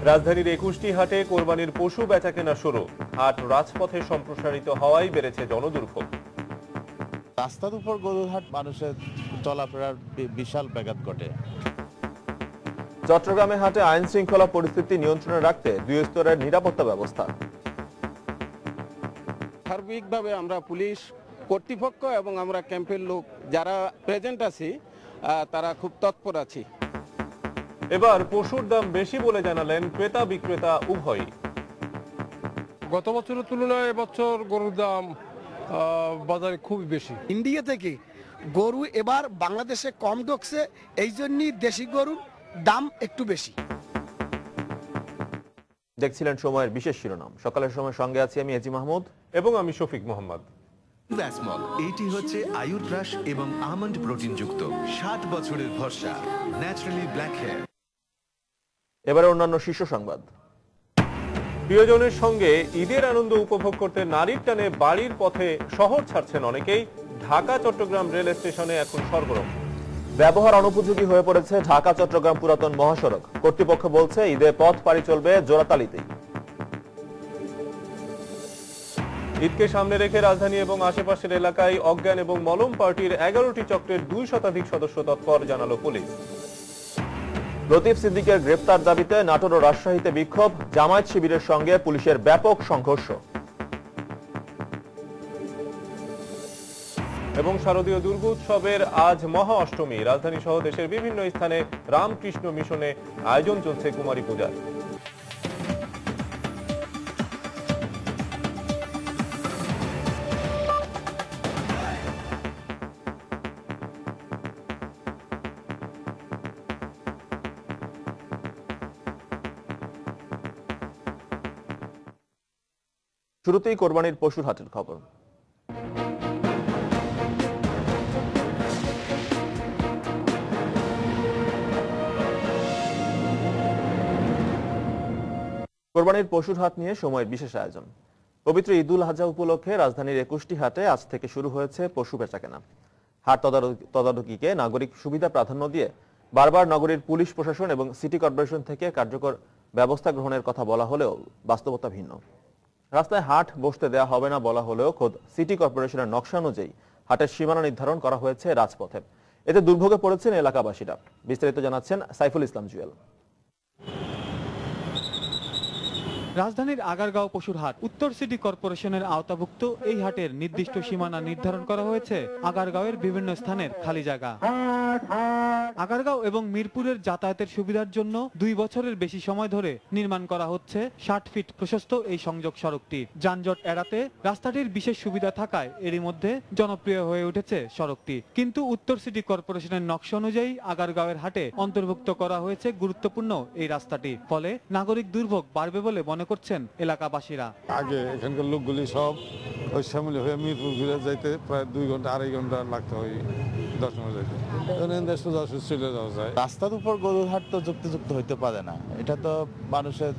রাজধানীর ২১টি হাটে কোরবানির পশু বেচাকেনা শুরু। হাট রাজপথে সম্প্রসারিত হওয়ায় বেড়েছে জনদুর্ভোগ। রাস্তার উপর গরুর হাট মানুষের চলাফেরার বিশাল ব্যাঘাত ঘটে। চট্টগ্রামে হাটে আইন শৃঙ্খলা পরিস্থিতি নিয়ন্ত্রণে রাখতে ২ স্তরের নিরাপত্তা ব্যবস্থা। সার্বিকভাবে আমরা পুলিশ কর্তৃপক্ষ এবং আমরা ক্যাম্পের লোক যারা প্রেজেন্ট আছি তারা খুব তৎপর আছি। এবার পশুর দাম বেশি বলে জানালেন ক্রেতা বিক্রেতা উভয়ই। গত বছরের তুলনায় এবছর গরুর দাম বাজারে খুবই বেশি। ইন্ডিয়া থেকে গরু এবার বাংলাদেশে কম ঢুকছে, এই জন্যই দেশি গরুর দাম একটু বেশি। দেখছিলেন সময়ের বিশেষ শিরোনাম। সকালের সময় সঙ্গে আছি আমি এজি মাহমুদ এবং আমি শফিক মোহাম্মদ। ভ্যাসমল এটি হচ্ছে আয়ুর ব্রাশ এবং আমন্ড প্রোটিন যুক্ত 60 বছরের ভরসা ন্যাচারালি ব্ল্যাক হেয়ার। এবারে অন্যান্য শীর্ষ সংবাদ। প্রিয়জনের সঙ্গে ঈদের আনন্দ উপভোগ করতে নারীর টানে বাড়ির পথে শহর ছাড়ছেন অনেকেই। ঢাকা চট্টগ্রাম রেল স্টেশনে এখন সরগরম। ব্যবহার অনুপযোগী হয়ে পড়েছে ঢাকা চট্টগ্রাম পুরাতন মহাসড়ক। কর্তৃপক্ষ বলছে ঈদে পথ পাড়ি চলবে জোড়াতালিতেই। ঈদকে সামনে রেখে রাজধানী এবং আশেপাশের এলাকায় অজ্ঞান এবং মলম পার্টির 11টি চক্রের 2 শতাধিক সদস্য তৎপর, জানালো পুলিশ। লতিফ সিদ্দিকের গ্রেপ্তার দাবিতে নাটোর ও রাজশাহীতে বিক্ষোভ। জামায়াত শিবিরের সঙ্গে পুলিশের ব্যাপক সংঘর্ষ। এবং শারদীয় দুর্গোৎসবের আজ মহা অষ্টমী। রাজধানী সহ দেশের বিভিন্ন স্থানে রামকৃষ্ণ মিশনে আয়োজন চলছে কুমারী পূজার। শুরুতেই কোরবানির পশুর হাটের খবর। কোরবানির পশুর হাট নিয়ে সময়ের বিশেষ আয়োজন। পবিত্র ঈদুল আজহা উপলক্ষে রাজধানীর ২১টি হাটে আজ থেকে শুরু হয়েছে পশু বেচাকেনা। হাট তদারকিকে নাগরিক সুবিধা প্রাধান্য দিয়ে বারবার নগরীর পুলিশ প্রশাসন এবং সিটি কর্পোরেশন থেকে কার্যকর ব্যবস্থা গ্রহণের কথা বলা হলেও বাস্তবতা ভিন্ন। রাস্তায় হাট বসতে দেয়া হবে না বলা হলেও খোদ সিটি কর্পোরেশনের নকশা অনুযায়ী হাটের সীমানা নির্ধারণ করা হয়েছে রাজপথে। এতে দুর্ভোগে পড়েছেন এলাকাবাসীরা। বিস্তারিত জানাচ্ছেন সাইফুল ইসলাম জুয়েল। রাজধানীর আগারগাঁও পশুর হাট উত্তর সিটি কর্পোরেশনের আওতাভুক্ত। এই হাটের নির্দিষ্ট সীমানা নির্ধারণ করা হয়েছে আগারগাঁওয়ের বিভিন্ন স্থানের খালি জায়গা। আগারগাঁও এবং মিরপুরের যাতায়াতের সুবিধার জন্য 2 বছরের বেশি সময় ধরে নির্মাণ করা হচ্ছে 60 ফিট প্রশস্ত এই সংযোগ সড়কটি। যানজট এড়াতে রাস্তাটির বিশেষ সুবিধা থাকায় এরই মধ্যে জনপ্রিয় হয়ে উঠেছে সড়কটি। কিন্তু উত্তর সিটি কর্পোরেশনের নকশা অনুযায়ী আগারগাঁওয়ের হাটে অন্তর্ভুক্ত করা হয়েছে গুরুত্বপূর্ণ এই রাস্তাটি। ফলে নাগরিক দুর্ভোগ বাড়বে বলে মনে করছেন এলাকাবাসীরা। আগে এখানকার লোকগুলি সব ওই শ্যামলী হয়ে মিরপুর ঘুরে যাইতে প্রায় 2 ঘন্টা 2.5 ঘন্টা লাগতে হয় দর্শনে যাইতে। রাস্তার উপর গরুর হাট তো যুক্তিযুক্ত হইতে পারে না। এটা তো মানুষের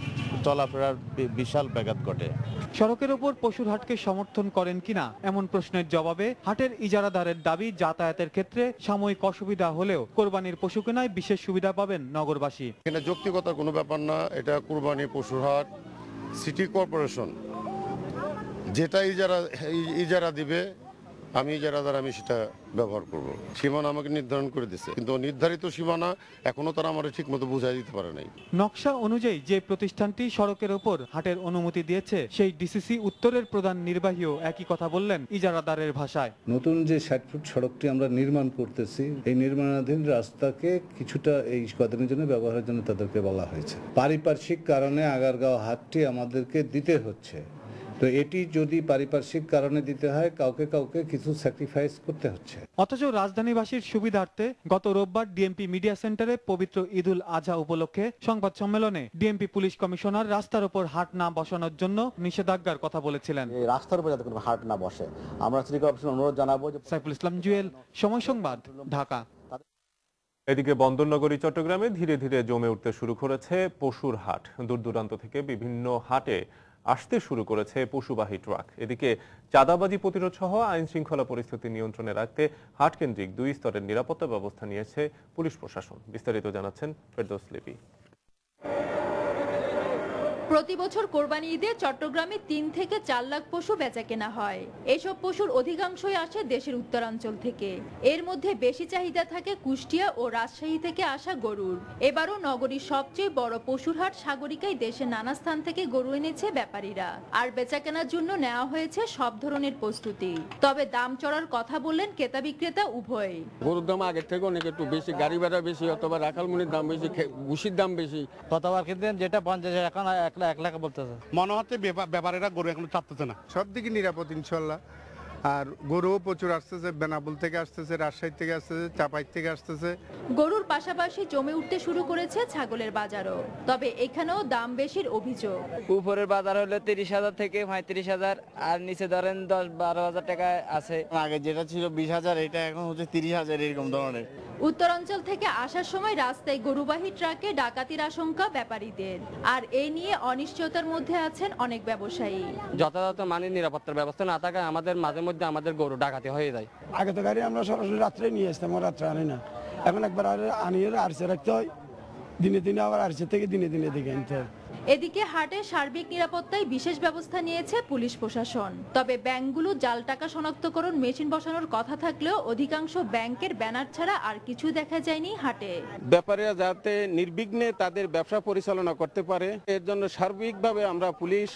চলাফেরার বিশাল ব্যাঘাত ঘটে। সড়কের উপর পশুর হাটকে সমর্থন করেন কিনা এমন প্রশ্নের জবাবে হাটের ইজারাদারের দাবি, যাতায়াতের ক্ষেত্রে সাময়িক অসুবিধা হলেও কোরবানির পশু কেনায় বিশেষ সুবিধা পাবেন নগরবাসী। এখানে যৌক্তিকতার কোনো ব্যাপার না। এটা কোরবানি পশুর হাট সিটি কর্পোরেশন যেটা ইজারা দিবে, আমি ইজারাদার, আমি সেটা ব্যবহার করব। সীমানা আমাকে নির্ধারণ করে দিচ্ছে, কিন্তু নির্ধারিত সীমানা এখনো তারা আমার ঠিক মতো বুঝাই দিতে পারে নাই। নকশা অনুযায়ী যে প্রতিষ্ঠানটি সড়কের ওপর হাটের অনুমতি দিয়েছে সেই ডিসিসি উত্তরের প্রধান নির্বাহীও একই কথা বললেন ইজারাদারের ভাষায়। নতুন যে 60 ফুট সড়কটি আমরা নির্মাণ করতেছি, এই নির্মাণাধীন রাস্তাকে কিছুটা এই কদিনের জন্য ব্যবহারের জন্য তাদেরকে বলা হয়েছে। পারিপার্শ্বিক কারণে আগারগাঁও হাটটি আমাদেরকে দিতে হচ্ছে। তো এটি যদি পারিপার্শ্বিক কারণে দিতে হয়, কাউকে কাউকে কিছু স্যাক্রিফাইস করতে হচ্ছে। অথচ রাজধানীবাসীর সুবিধার্থে গত রোববার ডিএমপি মিডিয়া সেন্টারে পবিত্র ঈদুল আজহা উপলক্ষে সংবাদ সম্মেলনে ডিএমপি পুলিশ কমিশনার রাস্তার উপর হাট না বসানোর জন্য নিষেধাজ্ঞার কথা বলেছিলেন। রাস্তার উপর যাতে কোনো হাট না বসে আমরা সিটি কর্পোরেশন অনুরোধ জানাবো। সাইফুল ইসলাম জুয়েল, সময় সংবাদ, ঢাকা। এদিকে বন্দরনগরী চট্টগ্রামে ধীরে ধীরে জমে উঠতে শুরু করেছে পশুর হাট। দূর দূরান্ত থেকে বিভিন্ন হাটে আসতে শুরু করেছে পশুবাহী ট্রাক। এদিকে চাঁদাবাজি প্রতিরোধ সহ আইন শৃঙ্খলা পরিস্থিতি নিয়ন্ত্রণে রাখতে হাট কেন্দ্রিক 2 স্তরের নিরাপত্তা ব্যবস্থা নিয়েছে পুলিশ প্রশাসন। বিস্তারিত জানাচ্ছেন ফেরদৌস লিপি। প্রতি বছর কোরবানি ঈদে চট্টগ্রামে ৩ থেকে ৪ লাখ পশু বেচাকেনা হয়। এসব পশুর অধিকাংশই আসে দেশের উত্তরাঞ্চল থেকে। এর মধ্যে বেশি চাহিদা থাকে কুষ্টিয়া ও রাজশাহী থেকে আসা গরুর। এবারও নগরীর সবচেয়ে বড় পশুর হাট সাগরিকায় দেশের নানা স্থান থেকে গরু এনেছে ব্যাপারীরা। আর বেচাকেনার জন্য নেওয়া হয়েছে সব ধরনের প্রস্তুতি। তবে দাম চড়ার কথা বললেন ক্রেতা বিক্রেতা উভয়। গরুর দাম আগের থেকে অনেক একটু বেশি, গাড়ি ভাড়া বেশি, অথবা রাখাল মুনির দাম বেশি, ভুসির দাম বেশি। গতবার কিন্তু যেটা 50 এখন 1 লাখ বলতেছে। মনে হচ্ছে ব্যাপারীরা গরু এখন চাপতেছে না। সব দিকে নিরাপদ ইনশাল্লাহ। আর গরুও প্রচুর আসতেছে, বেনাবুল থেকে আসতেছে, রাজশাহী থেকে আসতেছে, চাপাই থেকে আসতেছে। গরুর পাশাপাশি জমে উঠতে শুরু করেছে ছাগলের বাজারও। তবে এখানেও দাম বেশির অভিযোগ। উপরের বাজার হলো 30,000 থেকে 35,000, আর নিচে ধরেন 10-12,000 টাকা আছে। আগে যেটা ছিল 20,000, এটা এখন হচ্ছে 30,000 এরকম ধরনের। উত্তরাঞ্চল থেকে আসার সময় রাস্তায় গরুবাহী ট্রাকে ডাকাতির আশঙ্কা ব্যাপারীদের। আর এই নিয়ে অনিশ্চয়তার মধ্যে আছেন অনেক ব্যবসায়ী। যথাযথ মানের নিরাপত্তার ব্যবস্থা না থাকায় আমাদের মাঝে মধ্যে আমাদের গরু ডাকাতি হয়ে যায়। আগে তো গাড়ি আমরা সরাসরি রাত্রে নিয়ে আসতাম, রাত্রে আনি না। এখন একবার আনিয়ে আরসে রাখতে হয়, দিনে দিনে আবার আরসে থেকে দিনে দিনে দেখে আনতে হয়। এদিকে হাটে সার্বিক নিরাপত্তায় বিশেষ ব্যবস্থা নিয়েছে পুলিশ প্রশাসন। তবে ব্যাংকগুলো জাল টাকা শনাক্তকরণ মেশিন বসানোর কথা থাকলেও অধিকাংশ ব্যাংকের ব্যানার ছাড়া আর কিছু দেখা যায়নি হাটে। ব্যাপারীরা যাতে নির্বিঘ্নে তাদের ব্যবসা পরিচালনা করতে পারে, এর জন্য সার্বিকভাবে আমরা পুলিশ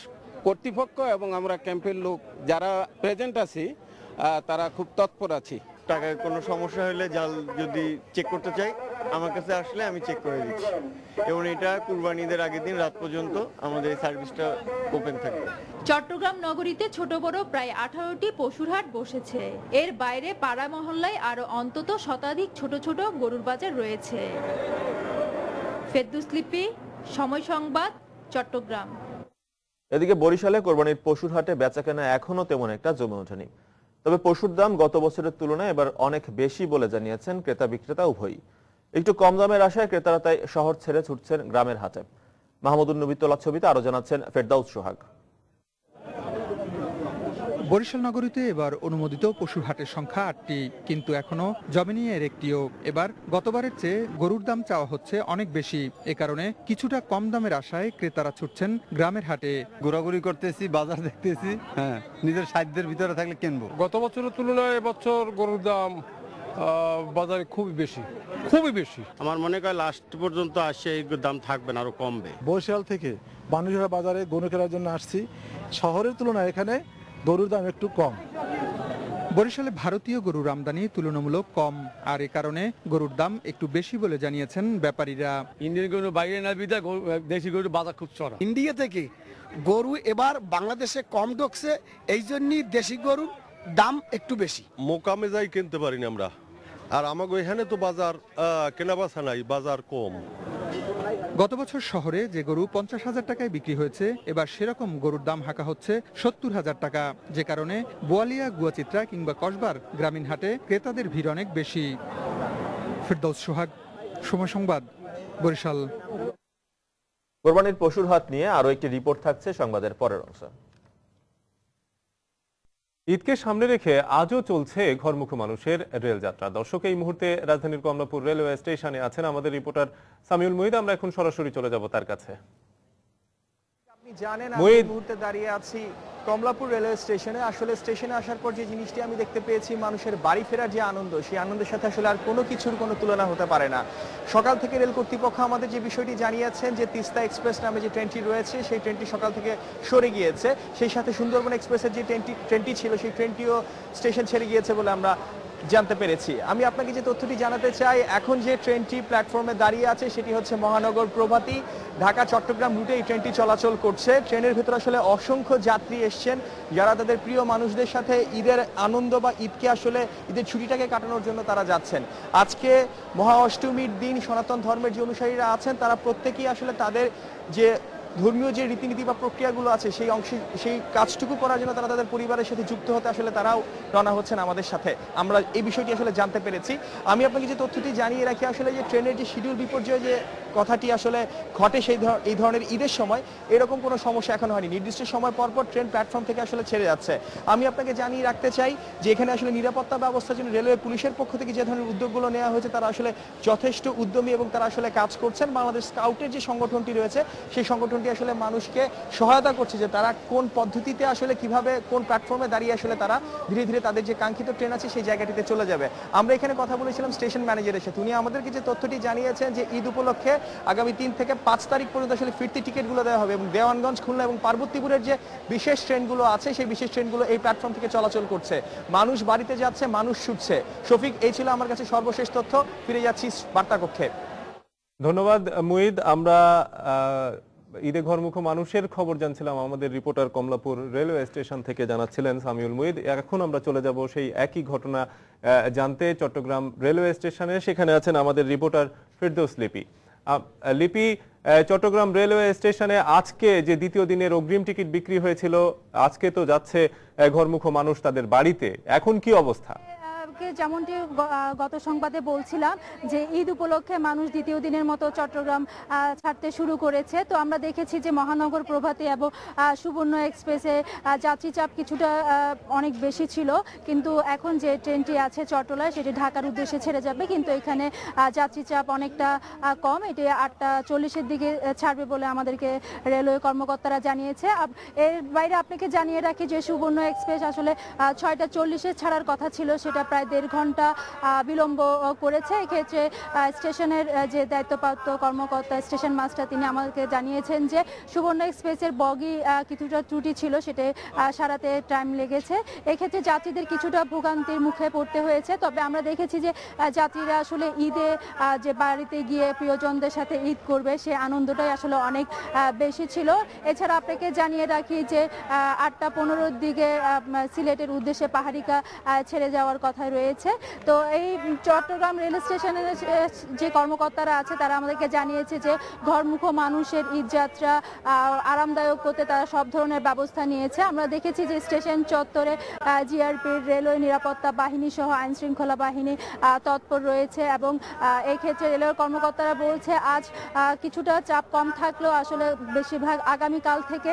কর্তৃপক্ষ এবং আমরা ক্যাম্পের লোক যারা প্রেজেন্ট আছি তারা খুব তৎপর আছি। টাকায় কোনো সমস্যা হলে জাল যদি চেক করতে চাই, আমার কাছে আসলে আমি চেক করে দিচ্ছি। এবং এটা কুরবানিদের আগের দিন রাত পর্যন্ত আমাদের এই সার্ভিসটা ওপেন থাকবে। চট্টগ্রাম নগরীতে ছোট বড় প্রায় 18টি পশুর হাট বসেছে। এর বাইরে পাড়া মহল্লায় আরো অন্তত শতাধিক ছোট ছোট গরুর বাজার রয়েছে। ফেরদৌস লিপি, সময় সংবাদ, চট্টগ্রাম। এদিকে বরিশালে কোরবানির পশুর হাটে বেচাকেনা এখনো তেমন একটা জমে ওঠেনি। তবে পশুর দাম গত বছরের তুলনায় এবার অনেক বেশি বলে জানিয়েছেন ক্রেতা বিক্রেতা উভয়ই। একটু কম দামের আশায় ক্রেতারা তাই শহর ছেড়ে ছুটছেন গ্রামের হাটে। মাহমুদুন নবী তোলা ছবিতে আরো জানাচ্ছেন ফেরদাউস সোহাগ। বরিশাল নগরীতে এবার অনুমোদিত পশুর হাটের সংখ্যা 8টি, কিন্তু এখনো জমেনি এর একটিও। এবার গতবারের চেয়ে গরুর দাম চাওয়া হচ্ছে অনেক বেশি। এ কারণে কিছুটা কম দামের আশায় ক্রেতারা ছুটছেন গ্রামের হাটে। ঘোরাঘুরি করতেছি, বাজার দেখতেছি, হ্যাঁ নিজের সাধ্যের ভিতরে থাকলে কিনবো। গত বছরের তুলনায় এবছর গরুর দাম বাজারে খুবই বেশি। আমার মনে হয় লাস্ট পর্যন্ত আসছে এই দাম থাকবে না, আরো কমবে। বরিশাল থেকে বাণিজ্য বাজারে গরু কেনার জন্য আসছি। শহরের তুলনায় এখানে গরুর দাম একটু কম। বরিশালে ভারতীয় গরুর আমদানি তুলনামূলক কম, আর এ কারণে গরুর দাম একটু বেশি বলে জানিয়েছেন ব্যাপারীরা। ইন্ডিয়ান গরু বাইরে না বিদা দেশি গরু বাজার খুব চড়া। ইন্ডিয়া থেকে গরু এবার বাংলাদেশে কম ঢুকছে, এই জন্যই দেশি গরুর দাম একটু বেশি। মোকামে যাই কিনতে পারি না আমরা, আর আমাকে এখানে তো বাজার কেনা বেচা নাই, বাজার কম। গত বছর শহরে যে গরু 50,000 টাকায় বিক্রি হয়েছে, এবার সেরকম গরুর দাম হাঁকা হচ্ছে 70,000 টাকা। যে কারণে বোয়ালিয়া, গুয়াচিত্রা কিংবা কসবার গ্রামীণ হাটে ক্রেতাদের ভিড় অনেক বেশি। ফেরদৌস সোহাগ, সময় সংবাদ, বরিশাল। কোরবানির পশুর হাট নিয়ে আরো একটি রিপোর্ট থাকছে সংবাদের পরের অংশে। ঈদকে সামনে রেখে আজও চলছে ঘরমুখো মানুষের রেলযাত্রা। দর্শক, এই মুহূর্তে রাজধানীর কমলাপুর রেলওয়ে স্টেশনে আছেন আমাদের রিপোর্টার সামিউল মুহিদ। আমরা এখন সরাসরি চলে যাব তার কাছে। আপনি জানেন আমি এই মুহূর্তে দাঁড়িয়ে আছি কমলাপুর রেলওয়ে স্টেশনে। আসলে স্টেশনে আসার পর যে জিনিসটি আমি দেখতে পেয়েছি, মানুষের বাড়ি ফেরার যে আনন্দ, সেই আনন্দের সাথে আসলে আর কোনো কিছুর কোনো তুলনা হতে পারে না। সকাল থেকে রেল কর্তৃপক্ষ আমাদের যে বিষয়টি জানিয়েছেন যে তিস্তা এক্সপ্রেস নামে যে ট্রেনটি রয়েছে, সেই ট্রেনটি সকাল থেকে সরে গিয়েছে। সেই সাথে সুন্দরবন এক্সপ্রেসের যে ট্রেনটি ছিল, সেই ট্রেনটিও স্টেশন ছেড়ে গিয়েছে বলে আমরা জানতে পেরেছি। আমি আপনাকে যে তথ্যটি জানাতে চাই, এখন যে ট্রেনটি প্ল্যাটফর্মে দাঁড়িয়ে আছে সেটি হচ্ছে মহানগর প্রভাতী। ঢাকা চট্টগ্রাম রুটে এই ট্রেনটি চলাচল করছে। ট্রেনের ভেতর আসলে অসংখ্য যাত্রী এসছেন, যারা তাদের প্রিয় মানুষদের সাথে ঈদের আনন্দ বা ঈদকে আসলে ঈদের ছুটিটাকে কাটানোর জন্য তারা যাচ্ছেন। আজকে মহা অষ্টমীর দিন সনাতন ধর্মের যে অনুসারীরা আছেন, তারা প্রত্যেকেই আসলে তাদের যে ধর্মীয় যে রীতিনীতি বা প্রক্রিয়াগুলো আছে, সেই অংশে সেই কাজটুকু করার জন্য তারা তাদের পরিবারের সাথে যুক্ত হতে আসলে তারাও রওনা হচ্ছেন আমাদের সাথে। আমরা এই বিষয়টি আসলে জানতে পেরেছি। আমি আপনাকে যে তথ্যটি জানিয়ে রাখি, আসলে যে ট্রেনের যে শিডিউল বিপর্যয় যে কথাটি আসলে ঘটে এই ধরনের ঈদের সময়, এরকম কোনো সমস্যা এখন হয়নি। নির্দিষ্ট সময় পর পর ট্রেন প্ল্যাটফর্ম থেকে আসলে ছেড়ে যাচ্ছে। আমি আপনাকে জানিয়ে রাখতে চাই যে এখানে আসলে নিরাপত্তা ব্যবস্থার জন্য রেলওয়ে পুলিশের পক্ষ থেকে যে ধরনের উদ্যোগগুলো নেওয়া হয়েছে, তারা আসলে যথেষ্ট উদ্যমী এবং তারা আসলে কাজ করছেন। বাংলাদেশ স্কাউটের যে সংগঠনটি রয়েছে, সেই সংগঠনটি অলরেডি আসলে মানুষকে সহায়তা করছে যে তারা কোন পদ্ধতিতে আসলে কিভাবে কোন প্ল্যাটফর্মে দাঁড়িয়ে আসলে তারা ধীরে ধীরে তাদের যে কাঙ্ক্ষিত ট্রেন আছে সেই জায়গাটিতে চলে যাবে। আমরা এখানে কথা বলেছিলাম স্টেশন ম্যানেজারের সাথে, উনি আমাদেরকে যে তথ্যটি জানিয়েছেন যে ঈদ উপলক্ষে আগামী 3 থেকে 5 তারিখ পর্যন্ত আসলে ফিরতি টিকিটগুলো দেওয়া হবে এবং দেওয়ানগঞ্জ, খুলনা এবং পার্বতীপুরের যে বিশেষ ট্রেনগুলো আছে সেই বিশেষ ট্রেনগুলো এই প্ল্যাটফর্ম থেকে চলাচল করছে। মানুষ বাড়িতে যাচ্ছে, মানুষ ছুটছে। শফিক, এই ছিল আমার কাছে সর্বশেষ তথ্য। ফিরে যাচ্ছি বার্তা কক্ষে। ধন্যবাদ মুঈদ। আমরা ঈদে ঘরমুখো মানুষের খবর জানছিলাম, আমাদের রিপোর্টার কমলাপুর রেলওয়ে স্টেশন থেকে জানাচ্ছিলেন সামিউল মুঈদ। এখন আমরা চলে যাব সেই একই ঘটনা জানতে চট্টগ্রাম রেলওয়ে স্টেশনে। সেখানে আছেন আমাদের রিপোর্টার ফেরদৌস লিপি। লিপি, চট্টগ্রাম রেলওয়ে স্টেশনে আজকে যে দ্বিতীয় দিনের অগ্রিম টিকিট বিক্রি হয়েছিল, আজকে তো যাচ্ছে ঘরমুখো মানুষ তাদের বাড়িতে, এখন কি অবস্থা? যেমনটি গত সংবাদে বলছিলাম যে ঈদ উপলক্ষে মানুষ দ্বিতীয় দিনের মতো চট্টগ্রাম ছাড়তে শুরু করেছে। তো আমরা দেখেছি যে মহানগর প্রভাতী এবং সুবর্ণ এক্সপ্রেসে যাত্রী চাপ কিছুটা অনেক বেশি ছিল, কিন্তু এখন যে ট্রেনটি আছে চট্টলায় সেটি ঢাকার উদ্দেশ্যে ছেড়ে যাবে, কিন্তু এখানে যাত্রী চাপ অনেকটা কম। এটি 8:40-এর দিকে ছাড়বে বলে আমাদেরকে রেলওয়ে কর্মকর্তারা জানিয়েছে। এর বাইরে আপনাকে জানিয়ে রাখি যে সুবর্ণ এক্সপ্রেস আসলে 6:40-এ ছাড়ার কথা ছিল, সেটা প্রায় 1.5 ঘন্টা বিলম্ব করেছে। এক্ষেত্রে স্টেশনের যে দায়িত্বপ্রাপ্ত কর্মকর্তা স্টেশন মাস্টার তিনি আমাকে জানিয়েছেন যে সুবর্ণ এক্সপ্রেসের বগি কিছুটা ত্রুটি ছিল, সেটা সারাতে টাইম লেগেছে। এক্ষেত্রে যাত্রীদের কিছুটা ভোগান্তির মুখে পড়তে হয়েছে। তবে আমরা দেখেছি যে যাত্রীরা আসলে ঈদে যে বাড়িতে গিয়ে প্রিয়জনদের সাথে ঈদ করবে সে আনন্দটাই আসলে অনেক বেশি ছিল। এছাড়া আপনাকে জানিয়ে রাখি যে 8:15-র দিকে সিলেটের উদ্দেশ্যে পাহাড়িকা ছেড়ে যাওয়ার কথা রয়েছে। তো এই চট্টগ্রাম রেল স্টেশনের যে কর্মকর্তারা আছে তারা আমাদেরকে জানিয়েছে যে ঘরমুখো মানুষের ঈদ যাত্রা আরামদায়ক করতে তারা সব ধরনের ব্যবস্থা নিয়েছে। আমরা দেখেছি যে স্টেশন চত্বরে জিআরপির রেলওয়ে নিরাপত্তা বাহিনী সহ আইন শৃঙ্খলা বাহিনী তৎপর রয়েছে এবং এই ক্ষেত্রে রেলওয়ে কর্মকর্তারা বলছে আজ কিছুটা চাপ কম থাকলেও আসলে বেশিরভাগ আগামীকাল থেকে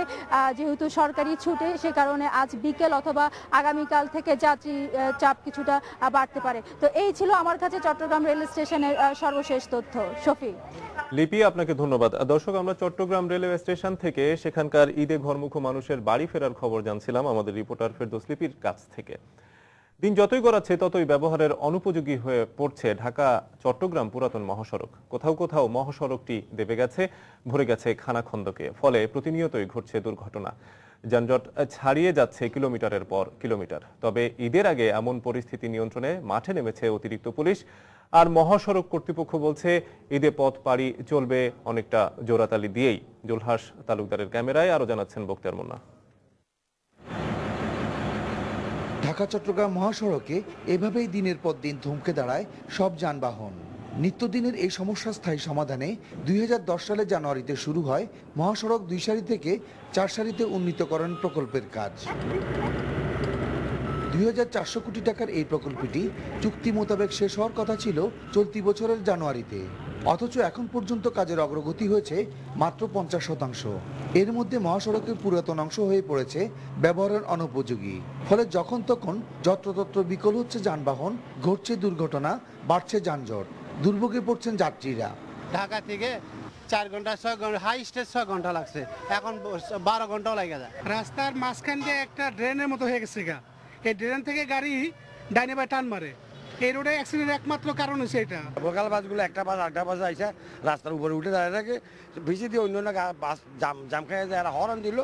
যেহেতু সরকারি ছুটি সে কারণে আজ বিকেল অথবা আগামীকাল থেকে যাত্রী চাপ কিছুটা বাড়তে পারে। তো এই ছিল আমার কাছে চট্টগ্রাম রেল স্টেশনের সর্বশেষ তথ্য। শফি। লিপি, আপনাকে ধন্যবাদ। দর্শক, আমরা চট্টগ্রাম রেলওয়ে স্টেশন থেকে সেখানকার ঈদে ঘরমুখো মানুষের বাড়ি ফেরার খবর জানছিলাম আমাদের রিপোর্টার ফেরদৌস লিপির কাছ থেকে। দিন যতই গড়াচ্ছে ততই ব্যবহারের অনুপযোগী হয়ে পড়ছে ঢাকা চট্টগ্রাম পুরাতন মহাসড়ক। কোথাও কোথাও মহাসড়কটি দেবে গেছে, ভরে গেছে খানাখন্দকে, ফলে প্রতিনিয়তই ঘটছে দুর্ঘটনা। যানজট ছাড়িয়ে যাচ্ছে কিলোমিটারের পর কিলোমিটার। তবে ঈদের আগে এমন পরিস্থিতি নিয়ন্ত্রণে মাঠে নেমেছে অতিরিক্ত পুলিশ। আর মহাসড়ক কর্তৃপক্ষ বলছে ঈদে পথ পাড়ি চলবে অনেকটা জোড়াতালি দিয়েই। জুলহাস তালুকদারের ক্যামেরায় আরো জানাচ্ছেন বক্তিয়ার মুন্না। ঢাকা চট্টগ্রাম মহাসড়কে এভাবেই দিনের পর দিন থমকে দাঁড়ায় সব যানবাহন। নিত্যদিনের এই সমস্যা স্থায়ী সমাধানে 2010 সালের জানুয়ারিতে শুরু হয় মহাসড়ক 2 সারি থেকে 4 সারিতে উন্নীতকরণ প্রকল্পের কাজ। 2400 কোটি টাকার এই প্রকল্পটি চুক্তি মোতাবেক শেষ হওয়ার কথা ছিল চলতি বছরের জানুয়ারিতে, অথচ এখন পর্যন্ত কাজের অগ্রগতি হয়েছে মাত্র 50%। এর মধ্যে মহাসড়কের পুরাতন অংশ হয়ে পড়েছে ব্যবহারের অনুপযোগী, ফলে যখন তখন যত্রতত্র বিকল হচ্ছে যানবাহন, ঘটছে দুর্ঘটনা, বাড়ছে যানজট, দুর্ভোগে পড়ছেন যাত্রীরা। ঢাকা থেকে 4 ঘন্টা 6 ঘন্টা হাই স্টেজ 6 ঘন্টা লাগছে, এখন 12 ঘন্টাও লাগে যায়। রাস্তার মাঝখান দিয়ে একটা ড্রেনের মতো হয়ে গেছে, এই ড্রেন থেকে গাড়ি ডাইনে বাই টান মারে। এই রোডে অ্যাক্সিডেন্টের একমাত্র কারণ হচ্ছে এটা। লোকাল বাসগুলো 1টা বাস 8টা বাস আইসা রাস্তার উপরে উঠে দাঁড়িয়ে থাকে, ভিসি দিয়ে অন্য বাস জাম খেয়ে যায়, হর্ন দিল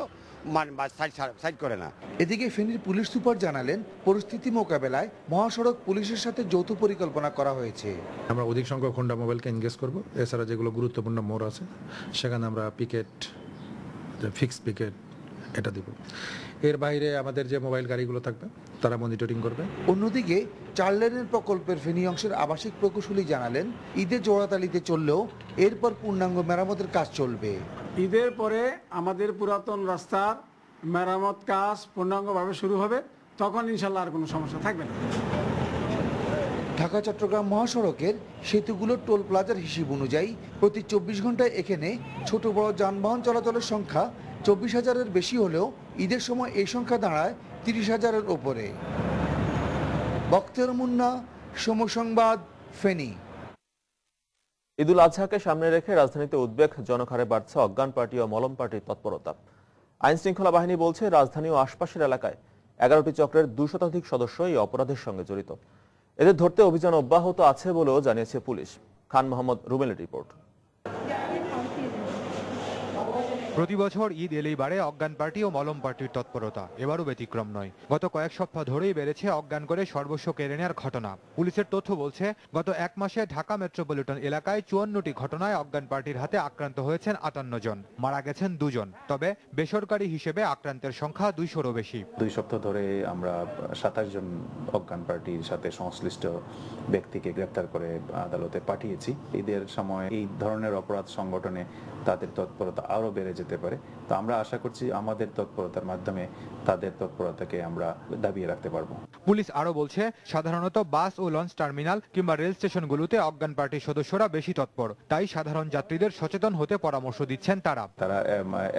সাইড করে না। এদিকে ফেনীর পুলিশ সুপার জানালেন পরিস্থিতি মোকাবেলায় মহাসড়ক পুলিশের সাথে যৌথ পরিকল্পনা করা হয়েছে। আমরা অধিক সংখ্যক হোন্ডা মোবাইলকে এনগেজ করব। এছাড়া যেগুলো গুরুত্বপূর্ণ মোড় আছে সেখানে আমরা পিকেট, ফিক্স পিকেট এটা দিব। এর বাইরে আমাদের যে মোবাইল গাড়িগুলো থাকবে তারা মনিটরিং করবে। অন্যদিকে 4 লেনের প্রকল্পের ফেনী অংশের আবাসিক প্রকৌশলী জানালেন ঈদে জোড়াতালিতে চললেও এরপর পূর্ণাঙ্গ মেরামতের কাজ চলবে। ঈদের পরে আমাদের পুরাতন রাস্তার মেরামত কাজ পূর্ণাঙ্গভাবে শুরু হবে, তখন ইনশাল্লাহ আর কোনো সমস্যা থাকবে না। ঢাকা চট্টগ্রাম মহাসড়কের সেতুগুলোর টোল প্লাজার হিসেব অনুযায়ী প্রতি 24 ঘন্টায় এখানে ছোট বড় যানবাহন চলাচলের সংখ্যা 24,000-এর বেশি হলেও ঈদের সময় এই সংখ্যা দাঁড়ায় 30,000-এর ওপরে। বক্তিয়ার মুন্না, সময় সংবাদ, ফেনী। ঈদুল আজহাকে সামনে রেখে রাজধানীতে উদ্বেগ, জনখারে বাড়ছে অজ্ঞান পার্টি ও মলম পার্টির তৎপরতা। আইন শৃঙ্খলা বাহিনী বলছে রাজধানী ও আশপাশের এলাকায় 11টি চক্রের 200 শতাধিক সদস্য এই অপরাধের সঙ্গে জড়িত। এদের ধরতে অভিযান অব্যাহত আছে বলেও জানিয়েছে পুলিশ। খান মোহাম্মদ রুমেলের রিপোর্ট। প্রতি বছর ঈদ এলেই বাড়ে অজ্ঞান পার্টি ও মলম পার্টির তৎপরতা, এবারও ব্যতিক্রম নয়। গত কয়েক সপ্তাহ ধরেই বেড়েছে অজ্ঞান করে সর্বস্ব কেড়ে নেওয়ার ঘটনা। পুলিশের তথ্য বলছে গত এক মাসে ঢাকা মেট্রোপলিটন এলাকায় 54টি ঘটনায় অজ্ঞান পার্টির হাতে আক্রান্ত হয়েছেন 58 জন, মারা গেছেন 2 জন। তবে বেসরকারি হিসেবে আক্রান্তের সংখ্যা 200-রও বেশি। 2 সপ্তাহ ধরে আমরা 27 জন অজ্ঞান পার্টির সাথে সংশ্লিষ্ট ব্যক্তিকে গ্রেপ্তার করে আদালতে পাঠিয়েছি। ঈদের সময় এই ধরনের অপরাধ সংগঠনে তাদের তৎপরতা আরো বেড়ে যেতে পারে। তো আমরা আশা করছি আমাদের তৎপরতার মাধ্যমে তাদের তৎপরতাকে আমরা দাবিয়ে রাখতে পারবো। পুলিশ আরো বলছে সাধারণত বাস ও লঞ্চ টার্মিনাল কিংবা রেল স্টেশনগুলোতে অজ্ঞান পার্টির সদস্যরা বেশি তৎপর, তাই সাধারণ যাত্রীদের সচেতন হতে পরামর্শ দিচ্ছেন তারা। তারা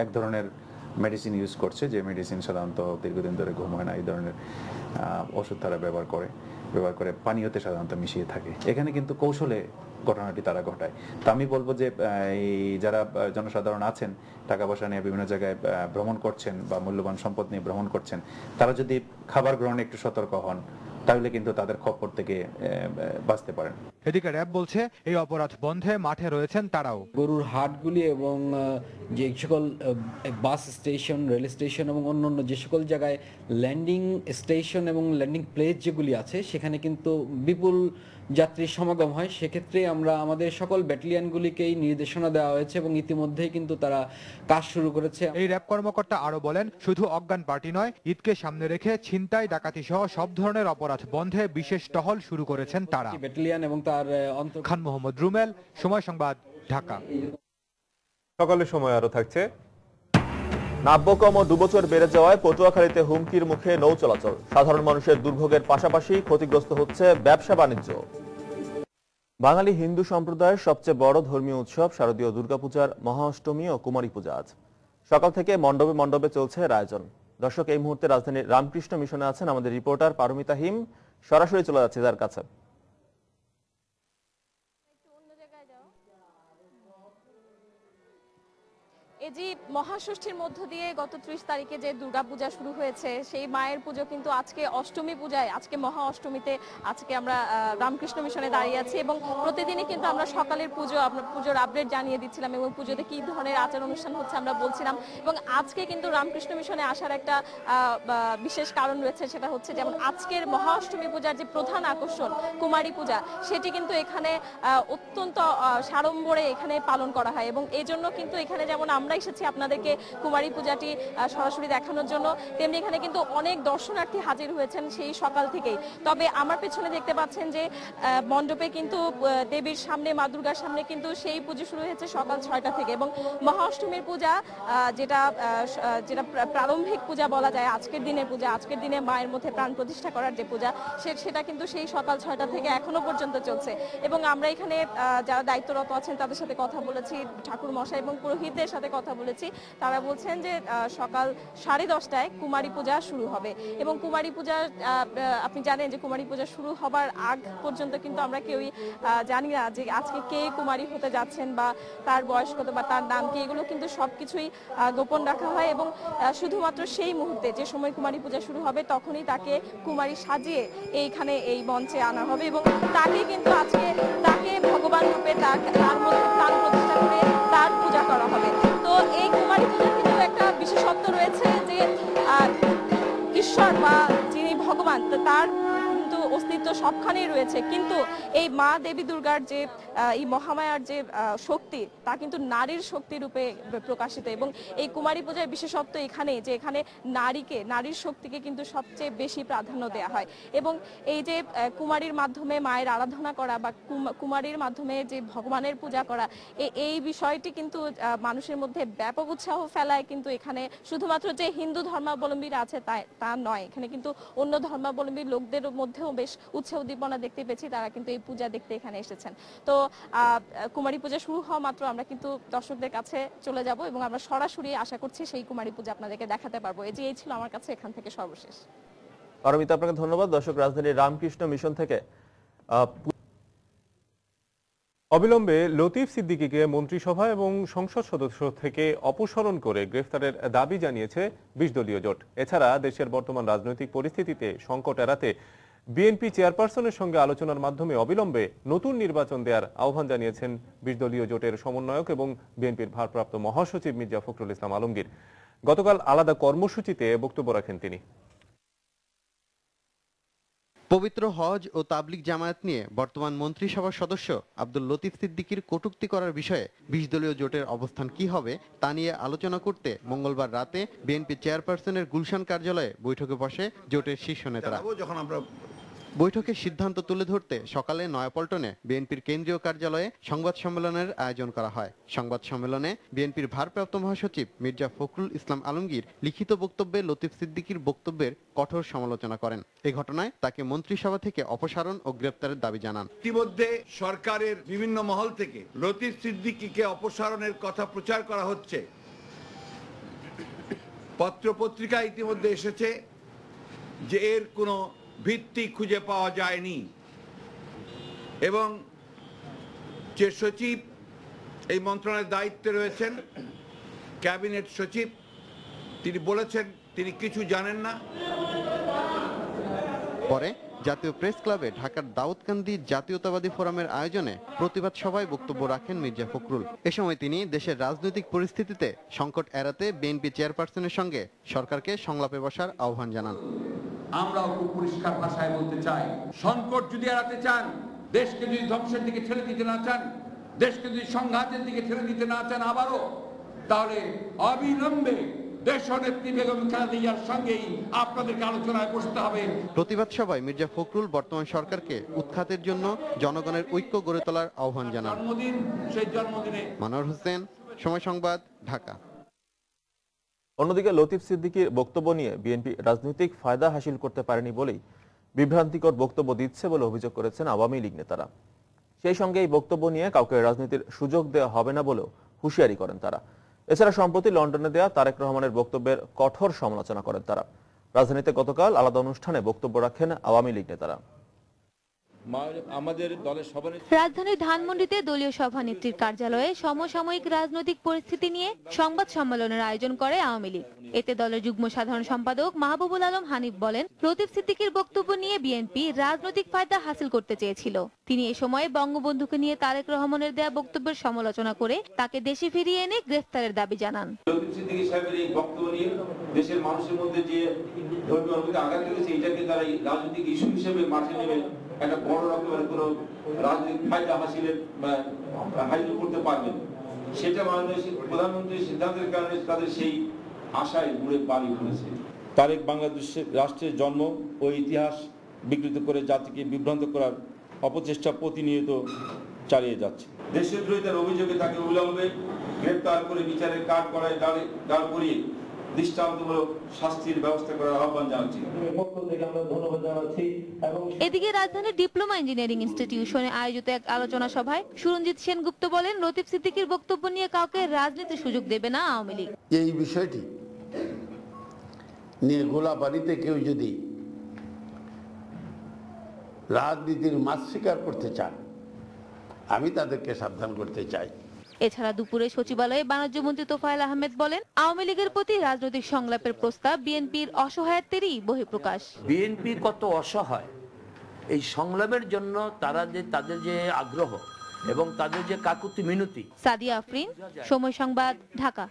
এক ধরনের মেডিসিন ইউজ করছে, যে মেডিসিন সাধারণত দীর্ঘদিন ধরে ঘুম হয় না, এই ধরনের ওষুধ তারা ব্যবহার করে পানীয়তে সাধারণত মিশিয়ে থাকে। এখানে কিন্তু কৌশলে ঘটনাটি তারা ঘটায়। তো আমি বলবো যে এই যারা জনসাধারণ আছেন, টাকা পয়সা নিয়ে বিভিন্ন জায়গায় ভ্রমণ করছেন বা মূল্যবান সম্পদ নিয়ে ভ্রমণ করছেন, তারা যদি খাবার গ্রহণে একটু সতর্ক হন তাহলে কিন্তু তাদের খপ্পর থেকে বাঁচতে পারেন। এদিকে র‍্যাব বলছে এই অপরাধ বন্ধে মাঠে রয়েছেন তারাও। গরুর হাটগুলি এবং যে সকল বাস স্টেশন, রেল স্টেশন এবং অন্যান্য যে সকল জায়গায় ল্যান্ডিং স্টেশন এবং ল্যান্ডিং প্লেস যেগুলি আছে, সেখানে কিন্তু বিপুল যাত্রীর সমাগম হয়। সেক্ষেত্রে আমরা আমাদের সকল ব্যাটালিয়নগুলিকেই নির্দেশনা দেওয়া হয়েছে এবং ইতিমধ্যেই কিন্তু তারা কাজ শুরু করেছে। এই র‍্যাব কর্মকর্তা আরো বলেন, শুধু অজ্ঞান পার্টি নয়, ঈদকে সামনে রেখে ছিনতাই, ডাকাতি সহ সব ধরনের অপরাধ বন্ধে বিশেষ টহল শুরু করেছেন তারা। ব্যাটালিয়ন এবং তার খান মোহাম্মদ রুমেল, সময় সংবাদ, ঢাকা। সকালের সময় আরো থাকছে। নাব্যকম ও ডুবোচর বেড়ে যাওয়ায় পটুয়াখালীতে হুমকির মুখে নৌ চলাচল। সাধারণ মানুষের দুর্ভোগের পাশাপাশি ক্ষতিগ্রস্ত হচ্ছে ব্যবসা বাণিজ্য। বাঙালি হিন্দু সম্প্রদায়ের সবচেয়ে বড় ধর্মীয় উৎসব শারদীয় দুর্গাপূজার মহাঅষ্টমী ও কুমারী পূজা আজ সকাল থেকে মণ্ডপে মণ্ডপে চলছে আয়োজন। দর্শক, এই মুহূর্তে রাজধানীর রামকৃষ্ণ মিশনে আছেন আমাদের রিপোর্টার পারমিতা হিম। সরাসরি চলে যাচ্ছে তার কাছে। এই যে মহাষষ্ঠীর মধ্য দিয়ে গত 30 তারিখে যে দুর্গাপূজা শুরু হয়েছে, সেই মায়ের পুজো কিন্তু আজকে অষ্টমী পূজায়, আজকে মহা অষ্টমীতে আজকে আমরা রামকৃষ্ণ মিশনে দাঁড়িয়ে আছি এবং প্রতিদিনই কিন্তু আমরা সকালের পুজোর আপডেট জানিয়ে দিচ্ছিলাম এবং পুজোতে কি ধরনের আচার অনুষ্ঠান হচ্ছে আমরা বলছিলাম। এবং আজকে কিন্তু রামকৃষ্ণ মিশনে আসার একটা বিশেষ কারণ রয়েছে, সেটা হচ্ছে যেমন আজকের মহা অষ্টমী পূজার যে প্রধান আকর্ষণ কুমারী পূজা, সেটি কিন্তু এখানে অত্যন্ত সাড়ম্বরে এখানে পালন করা হয় এবং এই জন্য কিন্তু এখানে যেমন আমরা এসেছি আপনাদেরকে কুমারী পূজাটি সরাসরি দেখানোর জন্য, তেমনি এখানে কিন্তু অনেক দর্শনার্থী হাজির হয়েছেন সেই সকাল থেকেই। তবে আমার পেছনে দেখতে পাচ্ছেন যে মণ্ডপে কিন্তু দেবীর সামনে, মা দুর্গার সামনে কিন্তু সেই পুজো শুরু হয়েছে সকাল 6টা থেকে এবং মহা অষ্টমীর পূজা যেটা প্রারম্ভিক পূজা বলা যায়, আজকের দিনের পূজা, আজকের দিনে মায়ের মধ্যে প্রাণ প্রতিষ্ঠা করার যে পূজা, সেটা কিন্তু সেই সকাল 6টা থেকে এখনো পর্যন্ত চলছে। এবং আমরা এখানে যারা দায়িত্বরত আছেন তাদের সাথে কথা বলেছি, ঠাকুর মশাই এবং পুরোহিতদের সাথে কথা বলেছি। তারা বলছেন যে সকাল 10:30টায় কুমারী পূজা শুরু হবে এবং কুমারী পূজা আপনি জানেন যে কুমারী পূজা শুরু হবার আগ পর্যন্ত কিন্তু আমরা কেউই জানি না যে আজকে কে কুমারী হতে যাচ্ছেন বা তার বয়স কত বা তার নাম কি, এগুলো কিন্তু সবকিছুই গোপন রাখা হয় এবং শুধুমাত্র সেই মুহূর্তে যে সময় কুমারী পূজা শুরু হবে তখনই তাকে কুমারী সাজিয়ে এইখানে এই মঞ্চে আনা হবে এবং তাকে কিন্তু আজকে তাকে ভগবান রূপে তার মধ্যে প্রাণ প্রতিষ্ঠা করে তার পূজা করা হবে। তো এই কুমারী পূজার কিন্তু একটা বিশেষত্ব রয়েছে যে ঈশ্বর বা যিনি ভগবান, তার কিন্তু অস্তিত্ব সবখানেই রয়েছে, কিন্তু এই মা দেবী দুর্গার যে এই মহামায়ার যে শক্তি, তা কিন্তু নারীর শক্তি রূপে প্রকাশিত এবং এই কুমারী পূজার বিশেষত্ব এখানে যে এখানে নারীর শক্তিকে কিন্তু সবচেয়ে বেশি প্রাধান্য দেওয়া হয় এবং এই যে কুমারীর মাধ্যমে মায়ের আরাধনা করা বা কুমারীর মাধ্যমে যে ভগবানের পূজা করা, এই বিষয়টি কিন্তু মানুষের মধ্যে ব্যাপক উৎসাহ ফেলায়। কিন্তু এখানে শুধুমাত্র যে হিন্দু ধর্মাবলম্বীরা আছে তা নয়, এখানে কিন্তু অন্য ধর্মাবলম্বী লোকদের মধ্যেও বেশ উৎসাহ উদ্দীপনা দেখতে পেয়েছি, তারা কিন্তু এই পূজা দেখতে এখানে এসেছেন। তো কুমারী পূজা শুরু হওয়া মাত্র আমরা কিন্তু দর্শকদের কাছে চলে যাব এবং আমরা সরাসরি আশা করছি সেই কুমারী পূজা আপনাদেরকে দেখাতে পারবো। এই ছিল আমার কাছে এখান থেকে সর্বশেষ। পারমিতা, আপনাকে ধন্যবাদ। দর্শক, রাজধানীর রামকৃষ্ণ মিশন থেকে অবিলম্বে লতিফ সিদ্দিকীকে মন্ত্রিসভা এবং সংসদ সদস্য থেকে অপসারণ করে গ্রেফতারের দাবি জানিয়েছে ২০ দলীয় জোট। এছাড়া দেশের বর্তমান রাজনৈতিক পরিস্থিতিতে সংকট এড়াতে বিএনপি চেয়ারপারসনের সঙ্গে আলোচনার মাধ্যমে অবিলম্বে নতুন নির্বাচন দেওয়ার আহ্বান জানিয়েছেন ২০ দলীয় জোটের সমন্বয়ক এবং বিএনপির ভারপ্রাপ্ত মহাসচিব মির্জা ফখরুল ইসলাম আলমগীর। গতকাল আলাদা কর্মসূচিতে বক্তব্য রাখেন তিনি। পবিত্র হজ ও তাবলিগ জামায়াত নিয়ে বর্তমান মন্ত্রিসভার সদস্য আব্দুল লতিফ সিদ্দিকীর কটূক্তি করার বিষয়ে ২০ দলীয় জোটের অবস্থান কি হবে তা নিয়ে আলোচনা করতে মঙ্গলবার রাতে বিএনপি চেয়ারপারসনের গুলশান কার্যালয়ে বৈঠকে বসে জোটের শীর্ষ নেতারা। বৈঠকে সিদ্ধান্ত তুলে ধরতে সকালে নয়াপল্টনে বিএনপির কেন্দ্রীয় কার্যালয়ে সংবাদ সম্মেলনের আয়োজন করা হয়। সংবাদ সম্মেলনে বিএনপির ভারপ্রাপ্ত মহাসচিব মির্জা ফখরুল ইসলাম আলমগীর লিখিত বক্তব্যে লতিফ সিদ্দিকীর বক্তব্যের কঠোর সমালোচনা করেন। এই ঘটনায় তাকে মন্ত্রিসভা থেকে অপসারণ ও গ্রেপ্তারের দাবি জানান। ইতিমধ্যে সরকারের বিভিন্ন মহল থেকে লতিফ সিদ্দিকীকে অপসারণের কথা প্রচার করা হচ্ছে। পত্রপত্রিকা ইতিমধ্যে এসেছে যে এর কোনো ভিত্তি খুঁজে পাওয়া যায়নি এবং যে সচিব এই মন্ত্রণালয়ের দায়িত্বে রয়েছেন ক্যাবিনেট সচিব, তিনি বলেছেন তিনি কিছু জানেন না। পরে জাতীয় প্রেস ক্লাবে ঢাকার দাউদকান্দি জাতীয়তাবাদী ফোরামের আয়োজনে প্রতিবাদ সভায় বক্তব্য রাখেন মির্জা ফখরুল। এ সময় তিনি দেশের রাজনৈতিক পরিস্থিতিতে সংকট এড়াতে বিএনপি চেয়ারপারসনের সঙ্গে সরকারকে সংলাপে বসার আহ্বান জানান। আমরাও খুব পরিষ্কার ভাষায় বলতে চাই, সংকট যদি এড়াতে চান, দেশকে যদি ধ্বংসের দিকে ঠেলে দিতে না চান, দেশকে যদি সংঘাতের দিকে ঠেলে দিতে না চান আবারও, তাহলে অবিলম্বে দেশনেত্রী বেগম খালেদা জিয়ার সঙ্গেই আপনাদেরকে আলোচনায় বসতে হবে। প্রতিবাদ সভায় মির্জা ফখরুল বর্তমান সরকারকে উৎখাতের জন্য জনগণের ঐক্য গড়ে তোলার আহ্বান জানান। সেই জন্মদিনে মনোয়ার হোসেন, সময় সংবাদ, ঢাকা। অন্যদিকে লতিফ সিদ্দিকীর বক্তব্য নিয়ে বিএনপি রাজনৈতিক ফায়দা হাসিল করতে পারেনি বলেই বিভ্রান্তিকর বক্তব্য দিচ্ছে বলে অভিযোগ করেছেন আওয়ামী লীগ নেতারা। সেই সঙ্গে এই বক্তব্য নিয়ে কাউকে রাজনীতির সুযোগ দেওয়া হবে না বলেও হুঁশিয়ারি করেন তারা। এছাড়া সম্প্রতি লন্ডনে দেয়া তারেক রহমানের বক্তব্যের কঠোর সমালোচনা করেন তারা। রাজধানীতে গতকাল আলাদা অনুষ্ঠানে বক্তব্য রাখেন আওয়ামী লীগ নেতারা। রাজধানীর ধানমন্ডিতে দলীয় সভানেত্রীর কার্যালয়ে সমসাময়িক রাজনৈতিক পরিস্থিতি নিয়ে সংবাদ সম্মেলনের আয়োজন করে আওয়ামী লীগ। এতে দলের যুগ্ম সাধারণ সম্পাদক মাহবুবুল আলম হানিফ বলেন, লতিফ সিদ্দিকীর বক্তব্য নিয়ে বিএনপি রাজনৈতিক ফায়দা হাসিল করতে চেয়েছিল। তিনি এ সময় বঙ্গবন্ধুকে নিয়ে তারেক রহমানের দেয়া বক্তব্যের সমালোচনা করে তাকে দেশে ফিরিয়ে এনে গ্রেফতারের দাবি জানান। লতিফ সিদ্দিকী সাহেবের এই বক্তব্য নিয়ে দেশের মানুষের মধ্যে যে ধর্মীয় অনুভূতি আঘাত লেগেছে, এটাকে তারা রাজনৈতিক ইস্যু হিসেবে মাঠে নেমে একটা বড় রকমের কোনো রাজনৈতিক ফায়দা হাসিলের হাসিল করতে পারবেন, সেটা মাননীয় প্রধানমন্ত্রীর সিদ্ধান্তের কারণে তাদের সেই আশায় ঘুরে পানি পড়েছে। তারেক বাংলাদেশের রাষ্ট্রের জন্ম ও ইতিহাস বিকৃত করে জাতিকে বিভ্রান্ত করার অপচেষ্টা প্রতিনিয়ত চালিয়ে যাচ্ছে। দেশদ্রোহিতার অভিযোগে তাকে অবিলম্বে গ্রেপ্তার করে বিচারের কাঠ করায় দাঁড় করিয়ে দৃষ্টান্তমূলক শাস্তির ব্যবস্থা করার আহ্বান জানাচ্ছি। এদিকে রাজধানীর ডিপ্লোমা ইঞ্জিনিয়ারিং ইনস্টিটিউশনে আয়োজিত এক আলোচনা সভায় সুরঞ্জিত সেনগুপ্ত বলেন, লতিফ সিদ্দিকীর বক্তব্য নিয়ে কাউকে রাজনীতির সুযোগ দেবে না আওয়ামী লীগ। এই বিষয়টি নিয়ে গোলাবাড়িতে কেউ যদি রাজনীতির মাছ শিকার করতে চান, আমি তাদেরকে সাবধান করতে চাই। এছাড়া দুপুরে সচিবালয়ে বাণিজ্যমন্ত্রী তোফায়েল আহমেদ বলেন, আওয়ামী লীগের প্রতি রাজনৈতিক সংলাপের প্রস্তাব বিএনপির অসহায়ত্বেরই বহিঃপ্রকাশ। বিএনপি কত অসহায়, এই সংলাপের জন্য তাদের যে আগ্রহ এবং তাদের যে কাকুতি মিনতি। সাদিয়া আফরিন, সময় সংবাদ, ঢাকা।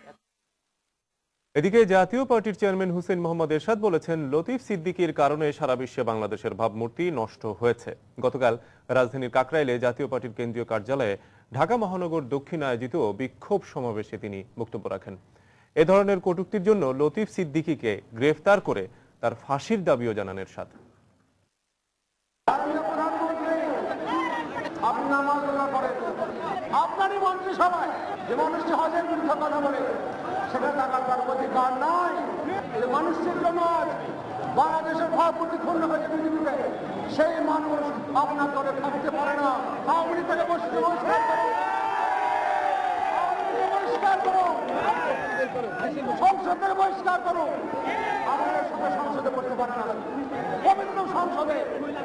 এদিকে জাতীয় পার্টির চেয়ারম্যান হুসেইন মোহাম্মদ এরশাদ বলেছেন, লতিফ সিদ্দিকীর কারণে সারা বিশ্বে বাংলাদেশের ভাবমূর্তি নষ্ট হয়েছে। গতকাল রাজধানীর কাকরাইলে জাতীয় পার্টির কেন্দ্রীয় কার্যালয়ে ঢাকা মহানগর দক্ষিণ আয়োজিত বিক্ষোভ সমাবেশে তিনি বক্তব্য রাখেন। এ ধরনের কটূক্তির জন্য লতিফ সিদ্দিকীকে গ্রেফতার করে তার ফাঁসির দাবিও জানান এরশাদ। আপনারই মন্ত্রিসভায় যে মানুষটি হজের বিরুদ্ধে কথা বলে সেটা টাকার তার অধিকার নাই। মানুষের জন্য বাংলাদেশের ভাবমূর্তি ক্ষুণ্ণ হয়েছে পৃথিবীতে, সেই মানুষ আপনার দলে থাকতে পারে না। আওয়ামী লীগ থেকে বহিষ্কার করুন, সংসদ থেকে বহিষ্কার করুন। আমাদের সাথে সংসদে করতে পারে না, পবিত্র সংসদে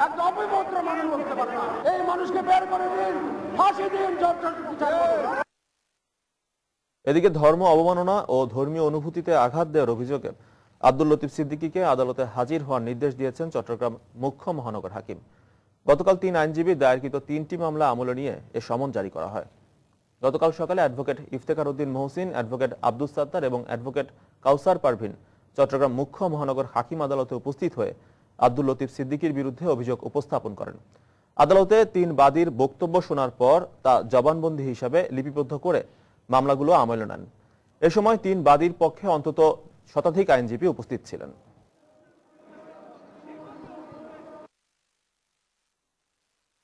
একটা অপবিত্র মানুষ বলতে পারে না। এই মানুষকে বের করে দিন। ফাঁসি দিন, যন্ত্র বিচার করুন। এদিকে ধর্ম অবমাননা ও ধর্মীয় অনুভূতিতে আঘাত দেওয়ার অভিযোগে আব্দুল লতিফ সিদ্দিকীকে আদালতে হাজির হওয়ার নির্দেশ দিয়েছেন চট্টগ্রাম মুখ্য মহানগর হাকিম। গতকাল 3 আইনজীবী দায়েরকৃত 3টি মামলা আমলে নিয়ে এ সমন জারি করা হয়। গতকাল সকালে অ্যাডভোকেট ইফতেখার উদ্দিন মহসিন, অ্যাডভোকেট আব্দুস সাত্তার এবং অ্যাডভোকেট কাউসার পারভিন চট্টগ্রাম মুখ্য মহানগর হাকিম আদালতে উপস্থিত হয়ে আব্দুল লতিফ সিদ্দিকীর বিরুদ্ধে অভিযোগ উপস্থাপন করেন। আদালতে 3 বাদীর বক্তব্য শোনার পর তা জবানবন্দি হিসাবে লিপিবদ্ধ করে মামলাগুলো আমলে নেন। এ সময় 3 বাদীর পক্ষে অন্তত শতাধিক আইনজীবী উপস্থিত ছিলেন।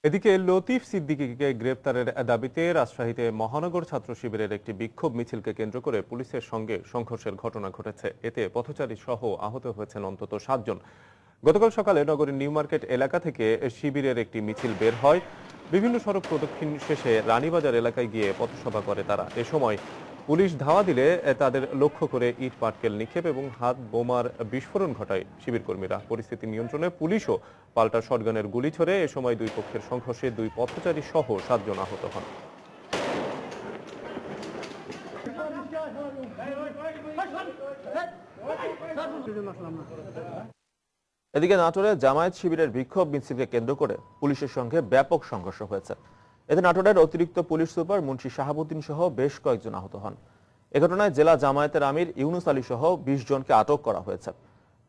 এদিকে লতিফ সিদ্দিকীকে গ্রেপ্তারের দাবিতে রাজশাহীতে মহানগর ছাত্র শিবিরের একটি বিক্ষোভ মিছিলকে কেন্দ্র করে পুলিশের সঙ্গে সংঘর্ষের ঘটনা ঘটেছে। এতে পথচারী সহ আহত হয়েছেন অন্তত 7 জন। গতকাল সকালে নগরীর নিউ মার্কেট এলাকা থেকে শিবিরের একটি মিছিল বের হয়। বিভিন্ন সড়ক প্রদক্ষিণ শেষে রানীবাজার এলাকায় গিয়ে পথসভা করে তারা। এ সময় পুলিশ ধাওয়া দিলে তাদের লক্ষ্য করে ইট পাটকেল নিক্ষেপ এবং হাত বোমার বিস্ফোরণ ঘটায় শিবির কর্মীরা। পরিস্থিতি নিয়ন্ত্রণে পুলিশও পাল্টা শটগানের গুলি ছোড়ে। এ সময় 2 পক্ষের সংঘর্ষে 2 পথচারী সহ 7 জন আহত হন। এদিকে নাটোরে জামায়াত শিবিরের বিক্ষোভ মিছিলকে কেন্দ্র করে পুলিশের সঙ্গে ব্যাপক সংঘর্ষ হয়েছে। এতে নাটোরের অতিরিক্ত পুলিশ সুপার মুন্সি শাহাবুদ্দিন সহ বেশ কয়েকজন আহত হন। এ ঘটনায় জেলা জামায়াতের আমির ইউনুস আলী সহ 20 জনকে আটক করা হয়েছে।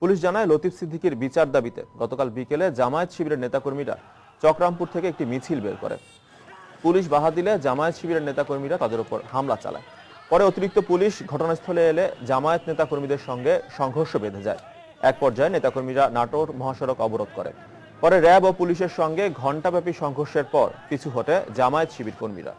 পুলিশ জানায় লতিফ সিদ্দিকীর বিচার দাবিতে গতকাল বিকেলে জামায়াত শিবিরের নেতাকর্মীরা চকরামপুর থেকে একটি মিছিল বের করে। পুলিশ বাধা দিলে জামায়াত শিবিরের নেতাকর্মীরা তাদের উপর হামলা চালায়। পরে অতিরিক্ত পুলিশ ঘটনাস্থলে এলে জামায়াত নেতাকর্মীদের সঙ্গে সংঘর্ষ বেঁধে যায়। এক পর্যায়ে নেতাকর্মীরা নাটোর মহাসড়ক অবরোধ করে। পরে র্যাব ও পুলিশের সঙ্গে ঘণ্টাব্যাপী সংঘর্ষের পর পিছু হটে জামায়াত শিবির কর্মীরা।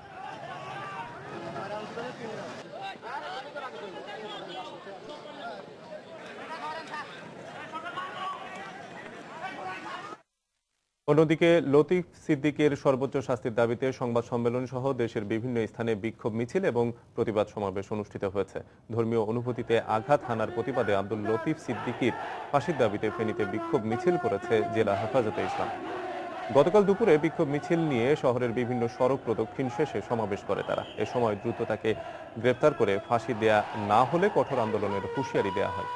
অন্যদিকে লতিফ সিদ্দিকীর সর্বোচ্চ শাস্তির দাবিতে সংবাদ সম্মেলন সহ দেশের বিভিন্ন স্থানে বিক্ষোভ মিছিল এবং প্রতিবাদ সমাবেশ অনুষ্ঠিত হয়েছে। ধর্মীয় অনুভূতিতে আঘাত হানার প্রতিবাদে আব্দুল লতিফ সিদ্দিকীর ফাঁসির দাবিতে ফেনীতে বিক্ষোভ মিছিল করেছে জেলা হেফাজতে ইসলাম। গতকাল দুপুরে বিক্ষোভ মিছিল নিয়ে শহরের বিভিন্ন সড়ক প্রদক্ষিণ শেষে সমাবেশ করে তারা। এ সময় দ্রুত তাকে গ্রেফতার করে ফাঁসি দেয়া না হলে কঠোর আন্দোলনের হুঁশিয়ারি দেওয়া হয়।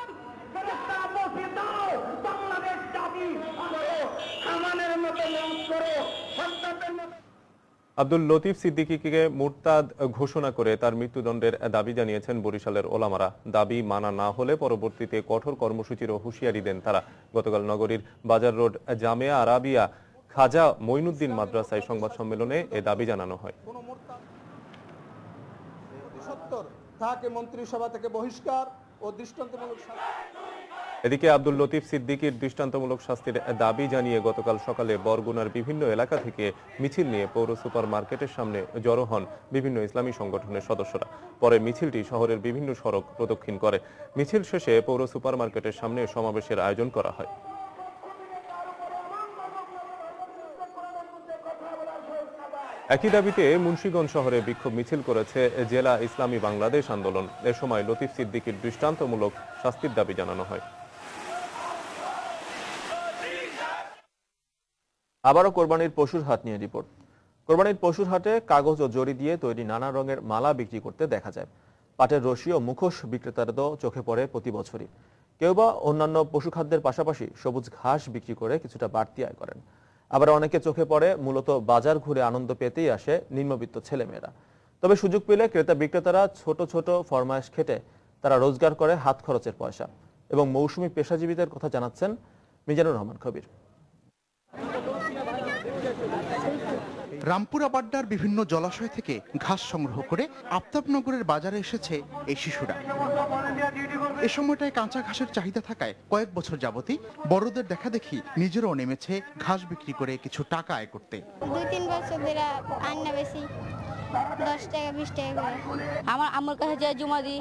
আব্দুল লতিফ সিদ্দিকীকে মুরতাদ ঘোষণা করে তার মৃত্যুদণ্ডের দাবি জানিয়েছেন বরিশালের ওলামারা। দাবি মানা না হলে পরবর্তীতে কঠোর কর্মসূচিরও হুঁশিয়ারি দেন তারা। গতকাল নগরীর বাজার রোড জামিয়া আরাবিয়া খাজা মঈনুদ্দিন মাদ্রাসায় সংবাদ সম্মেলনে এ দাবি জানানো হয়। তাকে মন্ত্রিসভা থেকে বহিষ্কার ও দৃষ্টান্তমূলক। এদিকে আব্দুল লতিফ সিদ্দিকীর দৃষ্টান্তমূলক শাস্তির দাবি জানিয়ে গতকাল সকালে বরগুনার বিভিন্ন এলাকা থেকে মিছিল নিয়ে পৌর সুপার মার্কেটের সামনে জড়ো হন বিভিন্ন ইসলামী সংগঠনের সদস্যরা। পরে মিছিলটি শহরের বিভিন্ন সড়ক প্রদক্ষিণ করে। মিছিল শেষে পৌর সুপার মার্কেটের সামনে সমাবেশের আয়োজন করা হয়। একই দাবিতে মুন্সিগঞ্জ শহরে বিক্ষোভ মিছিল করেছে জেলা ইসলামী বাংলাদেশ আন্দোলন। এ সময় লতিফ সিদ্দিকীর দৃষ্টান্তমূলক শাস্তির দাবি জানানো হয়। আবারও কোরবানির পশুর হাট নিয়ে রিপোর্ট। কোরবানির পশুর হাটে কাগজ ও জরি দিয়ে তৈরি নানা রঙের মালা বিক্রি করতে দেখা যায়। পাটের রশি ও মুখোশ বিক্রেতারাও চোখে পড়ে প্রতি বছরই। কেউ বা অন্যান্য পশু খাদ্যের পাশাপাশি সবুজ ঘাস বিক্রি করে কিছুটা বাড়তি আয় করেন। আবার অনেকে চোখে পড়ে মূলত বাজার ঘুরে আনন্দ পেতেই আসে নিম্নবিত্ত ছেলেমেয়েরা। তবে সুযোগ পেলে ক্রেতা বিক্রেতারা ছোট ছোট ফরমায়েশ খেটে তারা রোজগার করে হাত খরচের পয়সা। এবং মৌসুমী পেশাজীবীদের কথা জানাচ্ছেন মিজানুর রহমান কবির। রামপুরা বাড্ডার বিভিন্ন জলাশয় থেকে ঘাস সংগ্রহ করে আফতাবনগরের বাজারে এসেছে এই শিশুরা। এ সময়টায় কাঁচা ঘাসের চাহিদা থাকায় কয়েক বছর যাবতই বড়দের দেখা দেখি নিজেরাও নেমেছে ঘাস বিক্রি করে কিছু টাকা আয় করতে। 2-3 বছর ধরে আন্না বেশি 10 টাকা 20 টাকা করে। আমার আম্মুর কাছে যায় জমা দিই,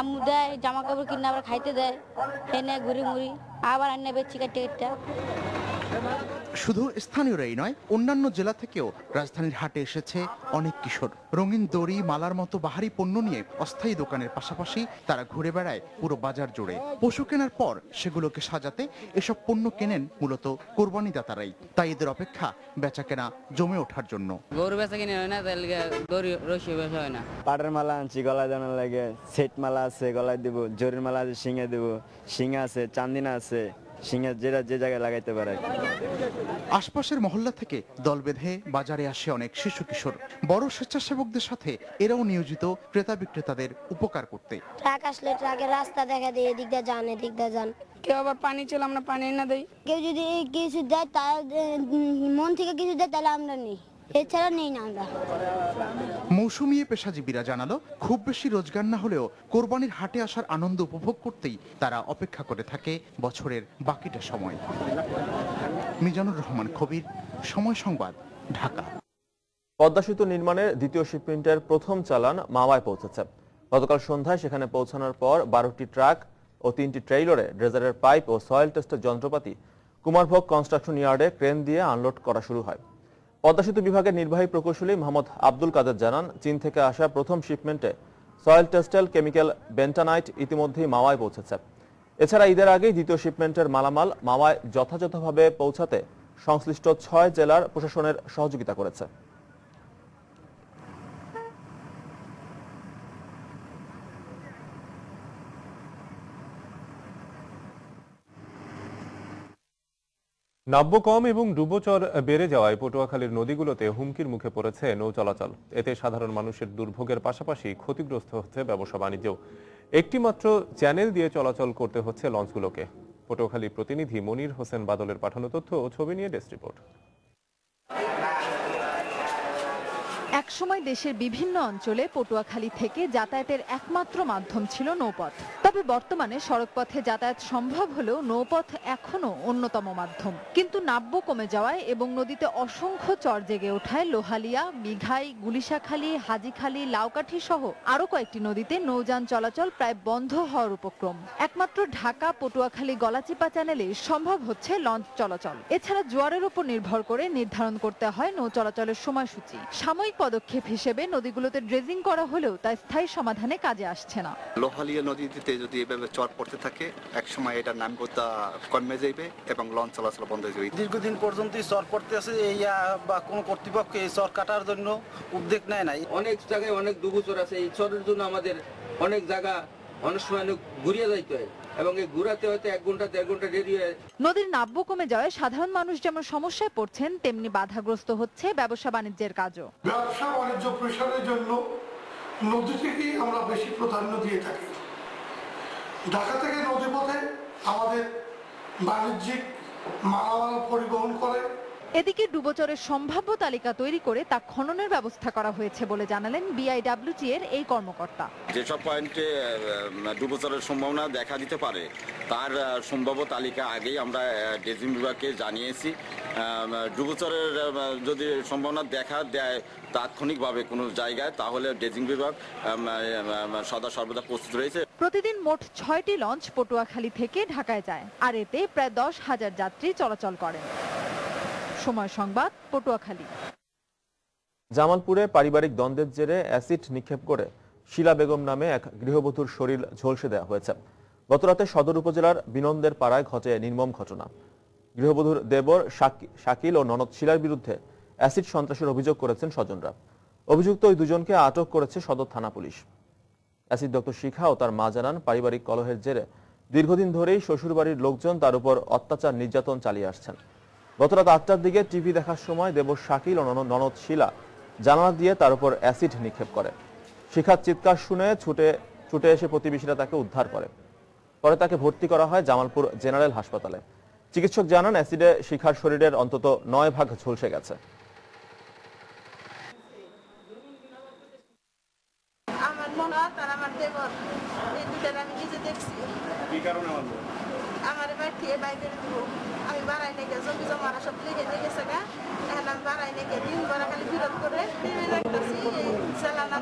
আম্মু দেয় জামা কাপড় কিনে আবার খাইতে দেয়, এনে ঘুরি মুড়ি আবার আন্না বেচি কাটতে কাটতে। শুধু স্থানীয়রাই নয়, অন্যান্য জেলা থেকেও রাজধানীর হাটে এসেছে অনেক কিশোর। রঙিন দড়ি, মালার মতো বাহারি পণ্য নিয়ে অস্থায়ী দোকানের পাশাপাশি তারা ঘুরে বেড়ায় পুরো বাজার জুড়ে। পশু কেনার পর সেগুলোকে সাজাতে এসব পণ্য কেনেন মূলত কোরবানিদাতারাই। তাই এদের অপেক্ষা বেচা কেনা জমে ওঠার জন্য। গরু বেচা কিনে হয় না, গরু রসি বেচা হয় না। পাটের মালা আনছি গলায় দেওয়ার লাগে, সেট মালা আছে গলায় দেবো, জরির মালা আছে শিঙে দেবো, শিঙা আছে, চান্দিনা আছে, শিঙা যেটা যে জায়গায় লাগাইতে পারে। আশপাশের মহল্লা থেকে দল বেঁধে বাজারে আসে অনেক শিশু কিশোর। বড় স্বেচ্ছাসেবকদের সাথে এরাও নিয়োজিত ক্রেতা বিক্রেতাদের উপকার করতে। ট্রাক আসলে ট্রাকের রাস্তা দেখা দিয়ে এদিক দিয়ে যান, এদিক দিয়ে যান। কেউ আবার পানি চাইলে আমরা পানি না দেই। কেউ যদি কিছু দেয়, তার মন থেকে কিছু দেয়, তাহলে আমরা নেই, এছাড়া নেই না আমরা। মৌসুমী পেশাজীবীরা জানালো, খুব বেশি রোজগার না হলেও কোরবানির হাটে আসার আনন্দ উপভোগ করতেই তারা অপেক্ষা করে থাকে বছরের বাকিটা সময়। মিজানুর রহমান কবির, সময় সংবাদ, ঢাকা। পদ্মা সেতু নির্মাণের দ্বিতীয় শিপমেন্টের প্রথম চালান মাওয়ায় পৌঁছেছে। গতকাল সন্ধ্যায় সেখানে পৌঁছানোর পর 12টি ট্রাক ও 3টি ট্রেইলরে ড্রেজারের পাইপ ও সয়েল টেস্টের যন্ত্রপাতি কুমারভোগ কনস্ট্রাকশন ইয়ার্ডে ক্রেন দিয়ে আনলোড করা শুরু হয়। পদ্মা সেতু বিভাগের নির্বাহী প্রকৌশলী মোহাম্মদ আব্দুল কাদের জানান, চীন থেকে আসা প্রথম শিপমেন্টে সয়েল টেস্টেল কেমিক্যাল বেন্টানাইট ইতিমধ্যেই মাওয়ায় পৌঁছেছে। এছাড়া ঈদের আগেই দ্বিতীয় শিপমেন্টের মালামাল মাওয়ায় যথাযথভাবে পৌঁছাতে সংশ্লিষ্ট 6 জেলার প্রশাসনের সহযোগিতা করেছে। নাব্য কম এবং ডুবোচর বেড়ে যাওয়ায় পটুয়াখালীর নদীগুলোতে হুমকির মুখে পড়েছে নৌ চলাচল। এতে সাধারণ মানুষের দুর্ভোগের পাশাপাশি ক্ষতিগ্রস্ত হচ্ছে ব্যবসা বাণিজ্য। একটি মাত্র চ্যানেল দিয়ে চলাচল করতে হচ্ছে লঞ্চগুলোকে। পটুয়াখালী প্রতিনিধি মনির হোসেন বাদলের পাঠানো তথ্য ও ছবি নিয়ে ডেস্ক রিপোর্ট। একসময় দেশের বিভিন্ন অঞ্চলে পটুয়াখালী থেকে যাতায়াতের একমাত্র মাধ্যম ছিল নৌপথ। তবে বর্তমানে সড়কপথে যাতায়াত সম্ভব হলেও নৌপথ এখনো অন্যতম মাধ্যম। কিন্তু নাব্য কমে যাওয়ায় এবং নদীতে অসংখ্য চর জেগে ওঠায় লোহালিয়া, মিঘাই, গুলিশাখালী, হাজিখালী, লাউকাঠি সহ আরো কয়েকটি নদীতে নৌযান চলাচল প্রায় বন্ধ হওয়ার উপক্রম। একমাত্র ঢাকা পটুয়াখালী গলাচিপা চ্যানেলে সম্ভব হচ্ছে লঞ্চ চলাচল। এছাড়া জোয়ারের উপর নির্ভর করে নির্ধারণ করতে হয় নৌ চলাচলের সময়সূচি। সাময়িক পদক্ষেপ হিসেবে নদীগুলোতে ড্রেজিং করা হলেও তা স্থায়ী সমাধানে কাজে আসছে না। লোহালিয়া নদীতে যদি এভাবে চর পড়তে থাকে, একসময় এটার নামবোধা কমে যাবে এবং লঞ্চ চলাচল বন্ধ হয়ে যাবে। দীর্ঘদিন পর্যন্ত চর পড়তে আছে, এই বা কোনো কর্তৃপক্ষ এই চর কাটার জন্য উদ্যোগ নেয় নাই। অনেক জায়গায় অনেক ডুবুচর আছে, এই চরের জন্য আমাদের অনেক জায়গা অনেক সময় ঘুরিয়ে যাইতে হয় এবং এই ঘুরাতে হয়তো 1 ঘন্টা 1.5 ঘন্টা দেরি হয়। নদীর নাব্য কমে যাওয়ায় সাধারণ মানুষ যেমন সমস্যায় পড়ছেন, তেমনি বাধাগ্রস্ত হচ্ছে ব্যবসা বাণিজ্যের কাজও। ব্যবসা বাণিজ্য প্রসারের জন্য নদীটিকেই আমরা বেশি প্রাধান্য দিয়ে থাকি। ঢাকা থেকে নদীপথে আমাদের বাণিজ্যিক মালামাল পরিবহন করে। এদিকে ডুবোচরের সম্ভাব্য তালিকা তৈরি করে তা খননের ব্যবস্থা করা হয়েছে বলে জানালেন বিআইডব্লিউটি এর এই কর্মকর্তা। যেসব পয়েন্টে ডুবোচরের সম্ভাবনা দেখা দিতে পারে তার সম্ভাব্য তালিকা আগেই আমরা ড্রেজিং বিভাগকে জানিয়েছি। ডুবোচরের যদি সম্ভাবনা দেখা দেয় তাৎক্ষণিকভাবে কোনো জায়গায়, তাহলে ড্রেজিং বিভাগ সদা সর্বদা প্রস্তুত রয়েছে। প্রতিদিন মোট 6টি লঞ্চ পটুয়াখালী থেকে ঢাকায় যায়, আর এতে প্রায় 10,000 যাত্রী চলাচল করেন। সময় সংবাদ, পটুয়াখালী। জামালপুরে পারিবারিক দ্বন্দ্বের জেরে অ্যাসিড নিক্ষেপ করে শিলা বেগম নামে এক গৃহবধূর শরীর ঝলসে দেওয়া হয়েছে। গতরাতে সদর উপজেলার বিনন্দের পাড়ায় ঘটে নির্মম ঘটনা। গৃহবধূর দেবর শাকিল ও ননদ শিলার বিরুদ্ধে অ্যাসিড সন্ত্রাসের অভিযোগ করেছেন স্বজনরা। অভিযুক্ত ওই দুজনকে আটক করেছে সদর থানা পুলিশ। অ্যাসিড দগ্ধ শিখা ও তার মা জানান, পারিবারিক কলহের জেরে দীর্ঘদিন ধরেই শ্বশুরবাড়ির লোকজন তার উপর অত্যাচার নির্যাতন চালিয়ে আসছেন। গতরাত 8টার দিকে টিভি দেখার সময় দেবর শাকিল ও ননদ শিলা জানালা দিয়ে তার উপর অ্যাসিড নিক্ষেপ করে। শিখার চিৎকার শুনে ছুটে এসে প্রতিবেশীরা তাকে উদ্ধার করে। পরে তাকে ভর্তি করা হয় জামালপুর জেনারেল হাসপাতালে। চিকিৎসক জানান, অ্যাসিডে শিখার শরীরের অন্তত 9 ভাগ ঝলসে গেছে। আমার মনে হয় তার আমার দেবর, এই দুটার আমি নিজে দেখছি। কি কারণে মারলো? আমার এবার খেয়ে বাইরে দিব, আমি বাড়াই নাকি জমি জমারা সব লেগে গেছে গা। এখন আমি বাড়াই নাকি দিন ভরা খালি বিরোধ করে টিভি দেখতেছি, চালানা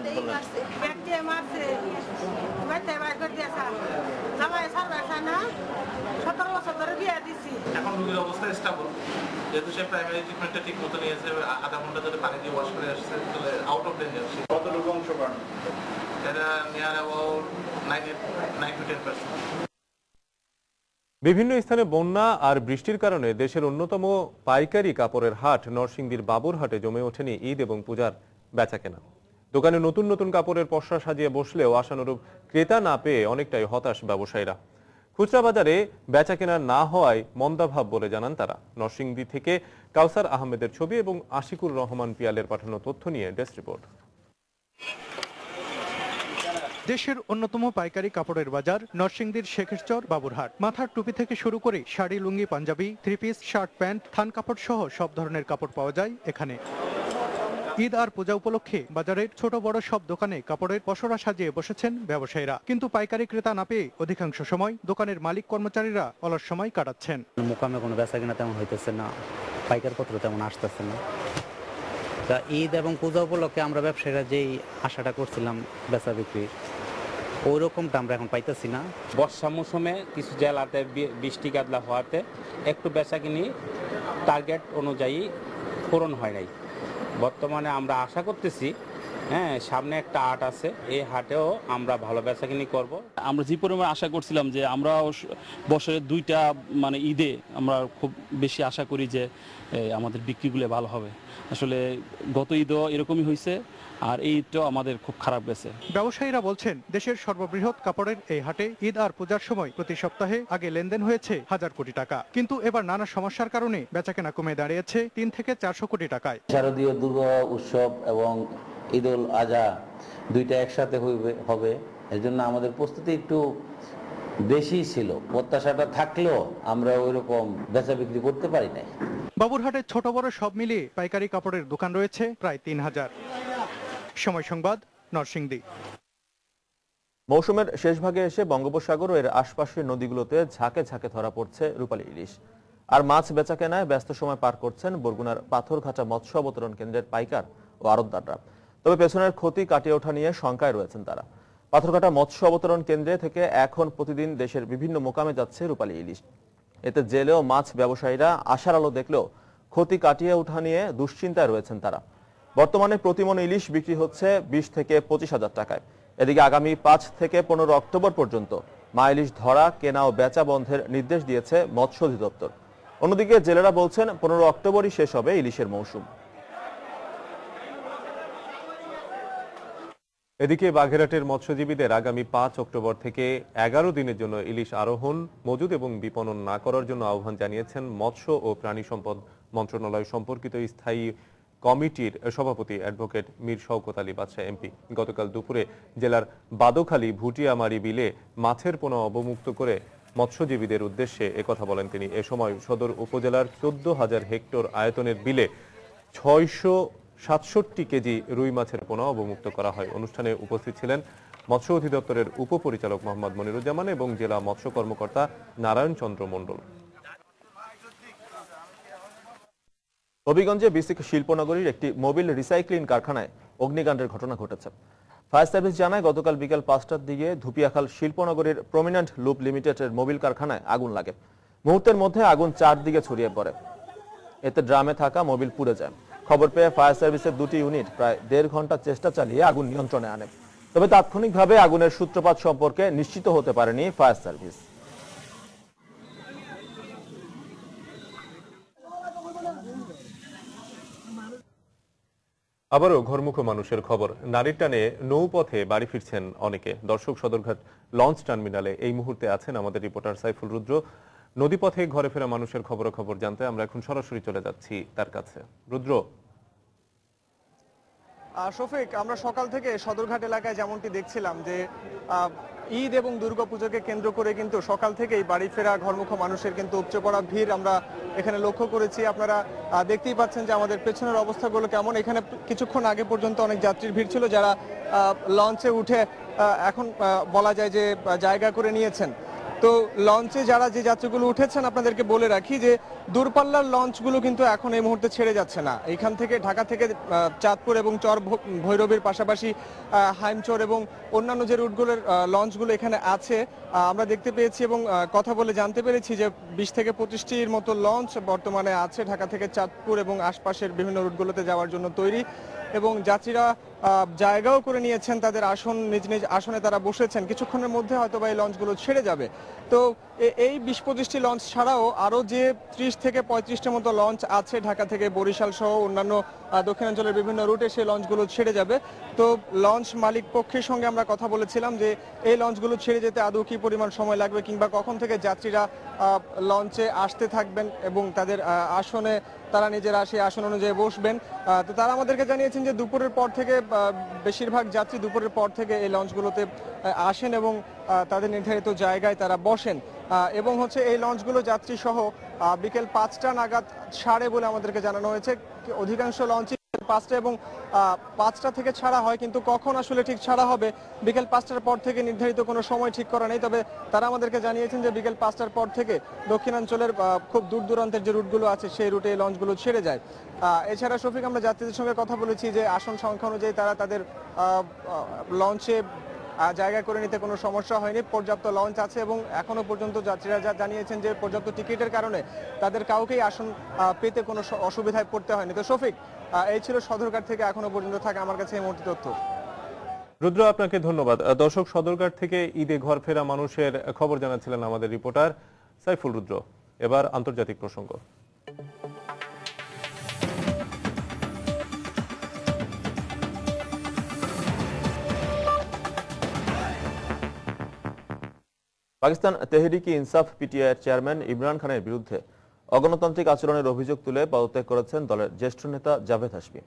এখন রোগীর অবস্থা স্টেবল, যেহেতু সে প্রাইমারি ট্রিটমেন্টটা ঠিক মতো নিয়েছে, আধা ঘন্টা ধরে পানি দিয়ে ওয়াশ করে আসছে, তাহলে আউট অফ ডেঞ্জার। কতটুকু অংশগ্রহণ? এটা নিয়ার অ্যাবাউট 9 to 10%। বিভিন্ন স্থানে বন্যা আর বৃষ্টির কারণে দেশের অন্যতম পাইকারি কাপড়ের হাট নরসিংদীর বাবুরহাটে জমে ওঠেনি ঈদ এবং পূজার বেচাকেনা। দোকানে নতুন নতুন কাপড়ের পসরা সাজিয়ে বসলেও আশানুরূপ ক্রেতা না পেয়ে অনেকটাই হতাশ ব্যবসায়ীরা। খুচরা বাজারে বেচাকেনা না হওয়ায় মন্দাভাব বলে জানান তারা। নরসিংদী থেকে কাউসার আহমেদের ছবি এবং আশিকুর রহমান পিয়ালের পাঠানো তথ্য নিয়ে ডেস্ক রিপোর্ট। দেশের অন্যতম পাইকারি কাপড়ের বাজার নরসিংদীর শেখেরচর বাবুরহাট। মাথার টুপি থেকে শুরু করে sari, lungi, Punjabi, three piece, shirt, pant, থান কাপড় সহ সব ধরনের কাপড় পাওয়া যায় এখানে। ঈদ আর পূজা উপলক্ষে বাজারের ছোট বড় সব দোকানে কাপড়ের পসরা সাজিয়ে বসেছেন ব্যবসায়ীরা, কিন্তু পাইকারি ক্রেতা না পেয়ে অধিকাংশ সময় দোকানের মালিক কর্মচারীরা অলস সময় কাটাচ্ছেন। মোকামে কোনো বেচা কিনা তেমন হইতেছে না, পাইকার পত্র তেমন আসতেছে না। তা ঈদ এবং পূজা উপলক্ষে আমরা ব্যবসায়ীরা যেই আশাটা করছিলাম বেচা বিক্রির, ওই রকমটা আমরা এখন পাইতেছি না। বর্ষা মৌসুমে কিছু জেলাতে বৃষ্টি কাদলা হওয়াতে একটু বেচা কিনি টার্গেট অনুযায়ী পূরণ হয় নাই। বর্তমানে আমরা আশা করতেছি সামনে একটা হাট আছে, এই হাটেও আমরা ভালো বেচাকিনি করব। আমরা যে পরিমাণ আশা করছিলাম যে আমরা বছরের 2টা ঈদে আমরা খুব বেশি আশা করি যে আমাদের বিক্রিগুলো ভালো হবে। আসলে গত ঈদও এরকমই হয়েছে, আর এই ঈদটাও আমাদের খুব খারাপ গেছে। ব্যবসায়ীরা বলছেন দেশের সর্ববৃহৎ কাপড়ের এই হাটে ঈদ আর পূজার সময় প্রতি সপ্তাহে আগে লেনদেন হয়েছে 1000 কোটি টাকা, কিন্তু এবার নানা সমস্যার কারণে বেচাকেনা কমে দাঁড়িয়েছে 3 থেকে 400 কোটি টাকায়। শারদীয় দুর্গা উৎসব এবং ঈদ উল আজহা দুইটা একসাথে হবে, এর জন্য আমাদের প্রস্তুতি একটু বেশি ছিল। প্রত্যাশাটা থাকলেও আমরা ওইরকম বেচা বিক্রি করতে পারি নাই। বাবুরহাটে ছোট বড় সব মিলিয়ে পাইকারি কাপড়ের দোকান রয়েছে প্রায় 3000। সময় সংবাদ, নরসিংদী। মৌসুমের শেষ ভাগে এসে বঙ্গোপসাগর ও এর আশপাশের নদীগুলোতে ঝাঁকে ঝাঁকে ধরা পড়ছে রূপালী ইলিশ। আর মাছ বেচাকেনায় ব্যস্ত সময় পার করছেন বরগুনার পাথরঘাটা মৎস্য অবতরণ কেন্দ্রের পাইকার ও আড়তদাররা। তবে পেছনের ক্ষতি কাটিয়ে ওঠা নিয়ে শঙ্কায় রয়েছেন তারা। পাথরঘাটা মৎস্য অবতরণ কেন্দ্রে থেকে এখন প্রতিদিন দেশের বিভিন্ন মোকামে যাচ্ছে রূপালী ইলিশ। এতে জেলে ও মাছ ব্যবসায়ীরা আশার আলো দেখলেও ক্ষতি কাটিয়ে ওঠা নিয়ে দুশ্চিন্তায় রয়েছেন তারা। বর্তমানে প্রতিমন ইলিশ বিক্রি হচ্ছে 20 থেকে 25,000 টাকায়। এদিকে আগামী 5 থেকে 15 অক্টোবর পর্যন্ত মা ইলিশ ধরা, কেনা ও বেচা বন্ধের নির্দেশ দিয়েছে মৎস্য অধিদপ্তর। অন্যদিকে জেলেরা বলছেন 15 অক্টোবরই শেষ হবে ইলিশের মৌসুম। এদিকে বাগেরহাটের মৎস্যজীবীদের আগামী 5 অক্টোবর থেকে 11 দিনের জন্য ইলিশ আরোহণ, মজুদ এবং বিপণন না করার জন্য আহ্বান জানিয়েছেন মৎস্য ও প্রাণী সম্পদ মন্ত্রণালয় সম্পর্কিত স্থায়ী কমিটির সভাপতি অ্যাডভোকেট মীর শওকত আলী বাদশা এমপি। গতকাল দুপুরে জেলার বাদোখালী ভুটিয়ামারি বিলে মাছের পোনা অবমুক্ত করে মৎস্যজীবীদের উদ্দেশ্যে একথা বলেন তিনি। এ সময় সদর উপজেলার 14,000 হেক্টর আয়তনের বিলে 667 কেজি রুই মাছের পোনা অবমুক্ত করা হয়। অনুষ্ঠানে উপস্থিত ছিলেন মৎস্য অধিদপ্তরের উপপরিচালক মোহাম্মদ মনিরুজ্জামান এবং জেলা মৎস্য কর্মকর্তা নারায়ণ চন্দ্র মণ্ডল। হবিগঞ্জে বিসিক শিল্পনগরীর একটি মোবিল রিসাইক্লিং কারখানায় অগ্নিকাণ্ডের ঘটনা ঘটেছে। ফায়ার সার্ভিস জানায় গতকাল বিকেল 5টার দিকে ধুপিয়াখাল শিল্পনগরীর প্রমিনেন্ট লুপ লিমিটেডের মোবিল কারখানায় আগুন লাগে। মুহূর্তের মধ্যে আগুন 4 দিকে ছড়িয়ে পড়ে। এতে ড্রামে থাকা মোবিল পুড়ে যায়। খবর পেয়ে ফায়ার সার্ভিসের 2টি ইউনিট প্রায় 1.5 ঘন্টা চেষ্টা চালিয়ে আগুন নিয়ন্ত্রণে আনে। তবে তাৎক্ষণিকভাবে আগুনের সূত্রপাত সম্পর্কে নিশ্চিত হতে পারেনি ফায়ার সার্ভিস। আবারও ঘরমুখো মানুষের খবর। নারীর টানে নৌপথে বাড়ি ফিরছেন অনেকে। দর্শক, সদরঘাট লঞ্চ টার্মিনালে এই মুহূর্তে আছেন আমাদের রিপোর্টার সাইফুল রুদ্র। নদীপথে ঘরে ফেরা মানুষের খবর জানতে আমরা এখন সরাসরি চলে যাচ্ছি তার কাছে। রুদ্র। শফিক, আমরা সকাল থেকে সদরঘাট এলাকায় যেমনটি দেখছিলাম যে ঈদ এবং দুর্গাপুজোকে কেন্দ্র করে কিন্তু সকাল থেকেই বাড়ি ফেরা ঘরমুখো মানুষের কিন্তু উপচে পড়া ভিড় আমরা এখানে লক্ষ্য করেছি। আপনারা দেখতেই পাচ্ছেন যে আমাদের পেছনের অবস্থাগুলো কেমন। এখানে কিছুক্ষণ আগে পর্যন্ত অনেক যাত্রীর ভিড় ছিল যারা লঞ্চে উঠে এখন বলা যায় যে জায়গা করে নিয়েছেন। তো লঞ্চে যারা যে যাত্রীগুলো উঠেছেন আপনাদেরকে বলে রাখি যে দূরপাল্লার লঞ্চগুলো কিন্তু এখন এই মুহূর্তে ছেড়ে যাচ্ছে না। এইখান থেকে ঢাকা থেকে চাঁদপুর এবং চর ভৈরবের পাশাপাশি হাইমচর এবং অন্যান্য যে রুটগুলোর লঞ্চগুলো এখানে আছে আমরা দেখতে পেয়েছি এবং কথা বলে জানতে পেরেছি যে 20 থেকে 25টির মতো লঞ্চ বর্তমানে আছে ঢাকা থেকে চাঁদপুর এবং আশপাশের বিভিন্ন রুটগুলোতে যাওয়ার জন্য তৈরি এবং যাত্রীরা জায়গাও করে নিয়েছেন, তাদের আসন নিজ নিজ আসনে তারা বসেছেন। কিছুক্ষণের মধ্যে হয়তো বা এই লঞ্চগুলো ছেড়ে যাবে। তো এই 20-25টি লঞ্চ ছাড়াও আরও যে 30 থেকে 35টির মতো লঞ্চ আছে ঢাকা থেকে বরিশাল সহ অন্যান্য দক্ষিণাঞ্চলের বিভিন্ন রুটে সেই লঞ্চগুলো ছেড়ে যাবে। তো লঞ্চ মালিক পক্ষের সঙ্গে আমরা কথা বলেছিলাম যে এই লঞ্চগুলো ছেড়ে যেতে আদৌ কি পরিমাণ সময় লাগবে কিংবা কখন থেকে যাত্রীরা লঞ্চে আসতে থাকবেন এবং তাদের আসনে তারা নিজেরা সেই আসন অনুযায়ী বসবেন। তো তারা আমাদেরকে জানিয়েছেন যে দুপুরের পর থেকে বেশিরভাগ যাত্রী দুপুরের পর থেকে এই লঞ্চগুলোতে আসেন এবং তাদের নির্ধারিত জায়গায় তারা বসেন এবং হচ্ছে এই লঞ্চগুলো যাত্রী সহ বিকেল 5টা নাগাদ ছাড়ে বলে আমাদেরকে জানানো হয়েছে। অধিকাংশ লঞ্চই 5টা এবং 5টা থেকে ছাড়া হয়, কিন্তু কখন আসলে ঠিক ছাড়া হবে বিকেল 5টার পর থেকে নির্ধারিত কোনো সময় ঠিক করা নেই। তবে তারা আমাদেরকে জানিয়েছেন যে বিকেল 5টার পর থেকে দক্ষিণাঞ্চলের খুব দূর দূরান্তের যে রুটগুলো আছে সেই রুটে এই লঞ্চগুলো ছেড়ে যায়। এছাড়া শফিক, আমরা যাত্রীদের সঙ্গে কথা বলেছি যে আসন সংখ্যা অনুযায়ী তারা তাদের লঞ্চে জায়গা করে নিতে কোনো সমস্যা হয়নি, পর্যাপ্ত লঞ্চ আছে এবং এখনো পর্যন্ত যাত্রীরা যা জানিয়েছেন যে পর্যাপ্ত টিকিটের কারণে তাদের কাউকেই আসন পেতে কোনো অসুবিধায় পড়তে হয়নি। তো শফিক, এই ছিল সদরঘাট থেকে এখনো পর্যন্ত থাকে আমার কাছে এই মুহূর্তে তথ্য। রুদ্র, আপনাকে ধন্যবাদ। দর্শক, সদরঘাট থেকে ঈদে ঘর ফেরা মানুষের খবর জানাচ্ছিলেন আমাদের রিপোর্টার সাইফুল রুদ্র। এবার আন্তর্জাতিক প্রসঙ্গ। পাকিস্তান তেহরিকি ইনসাফ পিটিআইয়ের চেয়ারম্যান ইমরান খানের বিরুদ্ধে অগণতান্ত্রিক আচরণের অভিযোগ তুলে পদত্যাগ করেছেন দলের জ্যেষ্ঠ নেতা জাভেদ হাশমি।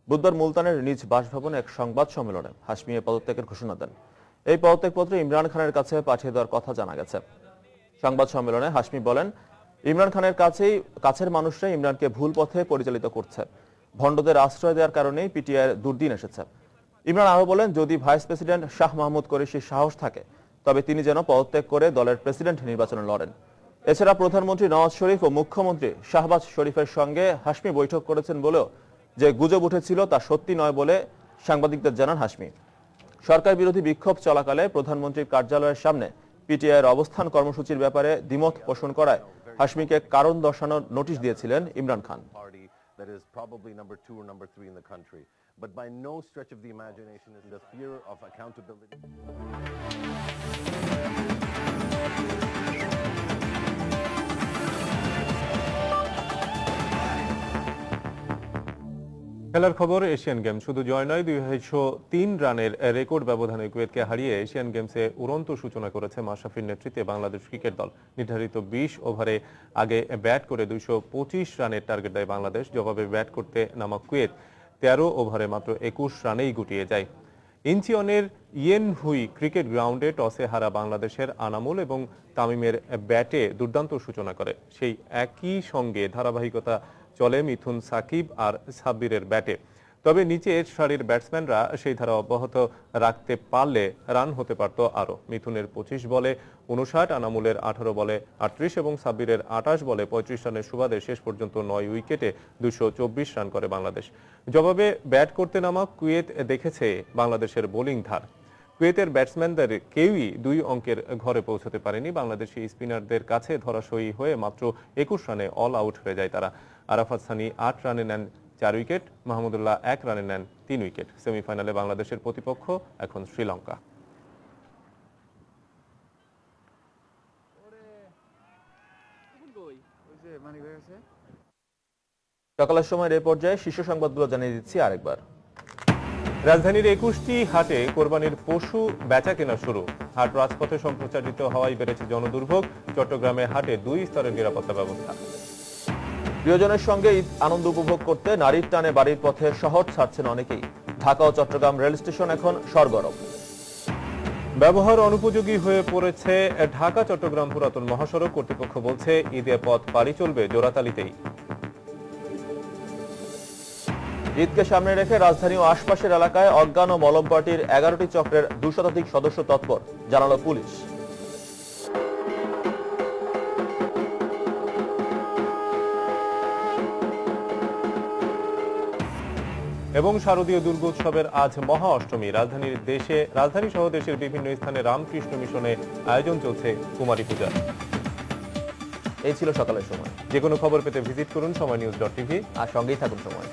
বুধবার মুলতানের নিজ বাসভবনে এক সংবাদ সম্মেলনে হাশমি এ পদত্যাগের ঘোষণা দেন। এই পদত্যাগপত্র ইমরান খানের কাছে পাঠিয়ে দেওয়ার কথা জানা গেছে। সংবাদ সম্মেলনে হাশমি বলেন, ইমরান খানের কাছের মানুষরা ইমরানকে ভুল পথে পরিচালিত করছে। ভণ্ডদের আশ্রয় দেওয়ার কারণেই পিটিআইয়ের দুর্দিন এসেছে। ইমরান আরো বলেন, যদি ভাইস প্রেসিডেন্ট শাহ মাহমুদ কুরেশির সাহস থাকে তবে তিনি যেন পদত্যাগ করে দলের প্রেসিডেন্ট নির্বাচনে লড়েন। এছাড়া প্রধানমন্ত্রী নওয়াজ শরীফ ও মুখ্যমন্ত্রী শাহবাজ শরীফের সঙ্গে হাশমি বৈঠক করেছেন বলেও যে গুজব উঠেছিল তা সত্যি নয় বলে সাংবাদিকদের জানান হাশমি। সরকার বিরোধী বিক্ষোভ চলাকালে প্রধানমন্ত্রীর কার্যালয়ের সামনে পিটিআইয়ের অবস্থান কর্মসূচির ব্যাপারে দ্বিমত পোষণ করায় হাশমিকে কারণ দর্শানোর নোটিশ দিয়েছিলেন Imran Khan. That is probably number 2 or number 3 in the country, but by no stretch of the imagination is the fear of accountability. খেলার খবর। এশিয়ান গেমস শুধু জয় নয়, 203 রানের রেকর্ড ব্যবধানে কুয়েতকে হারিয়ে এশিয়ান গেমসে উড়ন্ত সূচনা করেছে মাশরাফির নেতৃত্বে বাংলাদেশ ক্রিকেট দল। নির্ধারিত 20 ওভারে আগে ব্যাট করে 225 রানের টার্গেট দেয় বাংলাদেশ। জবাবে ব্যাট করতে নামা কুয়েত 13 ওভারে মাত্র 21 রানেই গুটিয়ে যায়। ইনচিয়নের ইয়েন হুই ক্রিকেট গ্রাউন্ডে টসে হারা বাংলাদেশের আনামুল এবং তামিমের ব্যাটে দুর্দান্ত সূচনা করে। সেই একই সঙ্গে ধারাবাহিকতা চলে মিথুন, সাকিব আর সাব্বিরের ব্যাটে। তবে নিচের সারির ব্যাটসম্যানরা সেই ধারা অব্যাহত রাখতে পারলে রান হতে পারত আরো। মিথুনের 25 বলে 59, আনামুলের 18 বলে 38 এবং সাব্বিরের 28 বলে 35 রানের সুবাদে শেষ পর্যন্ত 9 উইকেটে 224 রান করে বাংলাদেশ। জবাবে ব্যাট করতে নামা কুয়েত দেখেছে বাংলাদেশের বোলিং ধার। কুয়েতের ব্যাটসম্যানদের কেউই 2 অঙ্কের ঘরে পৌঁছতে পারেনি। বাংলাদেশি স্পিনারদের কাছে ধরাশয়ী হয়ে মাত্র 21 রানে অল আউট হয়ে যায় তারা। আরাফাত সানি 8 রানে নেন 4 উইকেট, মাহমুদুল্লাহ 1 রানে নেন 3 উইকেট। সেমিফাইনালে বাংলাদেশের প্রতিপক্ষ এখন শ্রীলঙ্কা। সকালের সময় এ পর্যায়ে শীর্ষ সংবাদগুলো জানিয়ে দিচ্ছি আরেকবার। রাজধানীর 21টি হাটে কোরবানির পশু বেচা কেনা শুরু। হাট রাজপথে সম্প্রচারিত হওয়ায় বেড়েছে জনদুর্ভোগ। চট্টগ্রামে হাটে 2 স্তরের নিরাপত্তা ব্যবস্থা। প্রিয়জনের সঙ্গে ঈদ আনন্দ উপভোগ করতে নারীর টানে বাড়ির পথে শহর ছাড়ছেন অনেকেই। ঢাকা ও চট্টগ্রাম রেল স্টেশন এখন সরগরম। ব্যবহার অনুপযোগী হয়ে পড়েছে ঢাকা চট্টগ্রাম পুরাতন মহাসড়ক। কর্তৃপক্ষ বলছে ঈদে পথ পাড়ি চলবে জোড়াতালিতেই। ঈদকে সামনে রেখে রাজধানী ও আশপাশের এলাকায় অজ্ঞান ও মলম পার্টির 11টি চক্রের 200 শতাধিক সদস্য তৎপর, জানালো পুলিশ। এবং শারদীয় দুর্গোৎসবের আজ মহা অষ্টমী। রাজধানী সহ দেশের বিভিন্ন স্থানে রামকৃষ্ণ মিশনে আয়োজন চলছে কুমারী পূজা। এই ছিল সকালের সময়। যে কোনো খবর পেতে ভিজিট করুন সময়নিউজ.tv আর সঙ্গেই থাকুন সময়।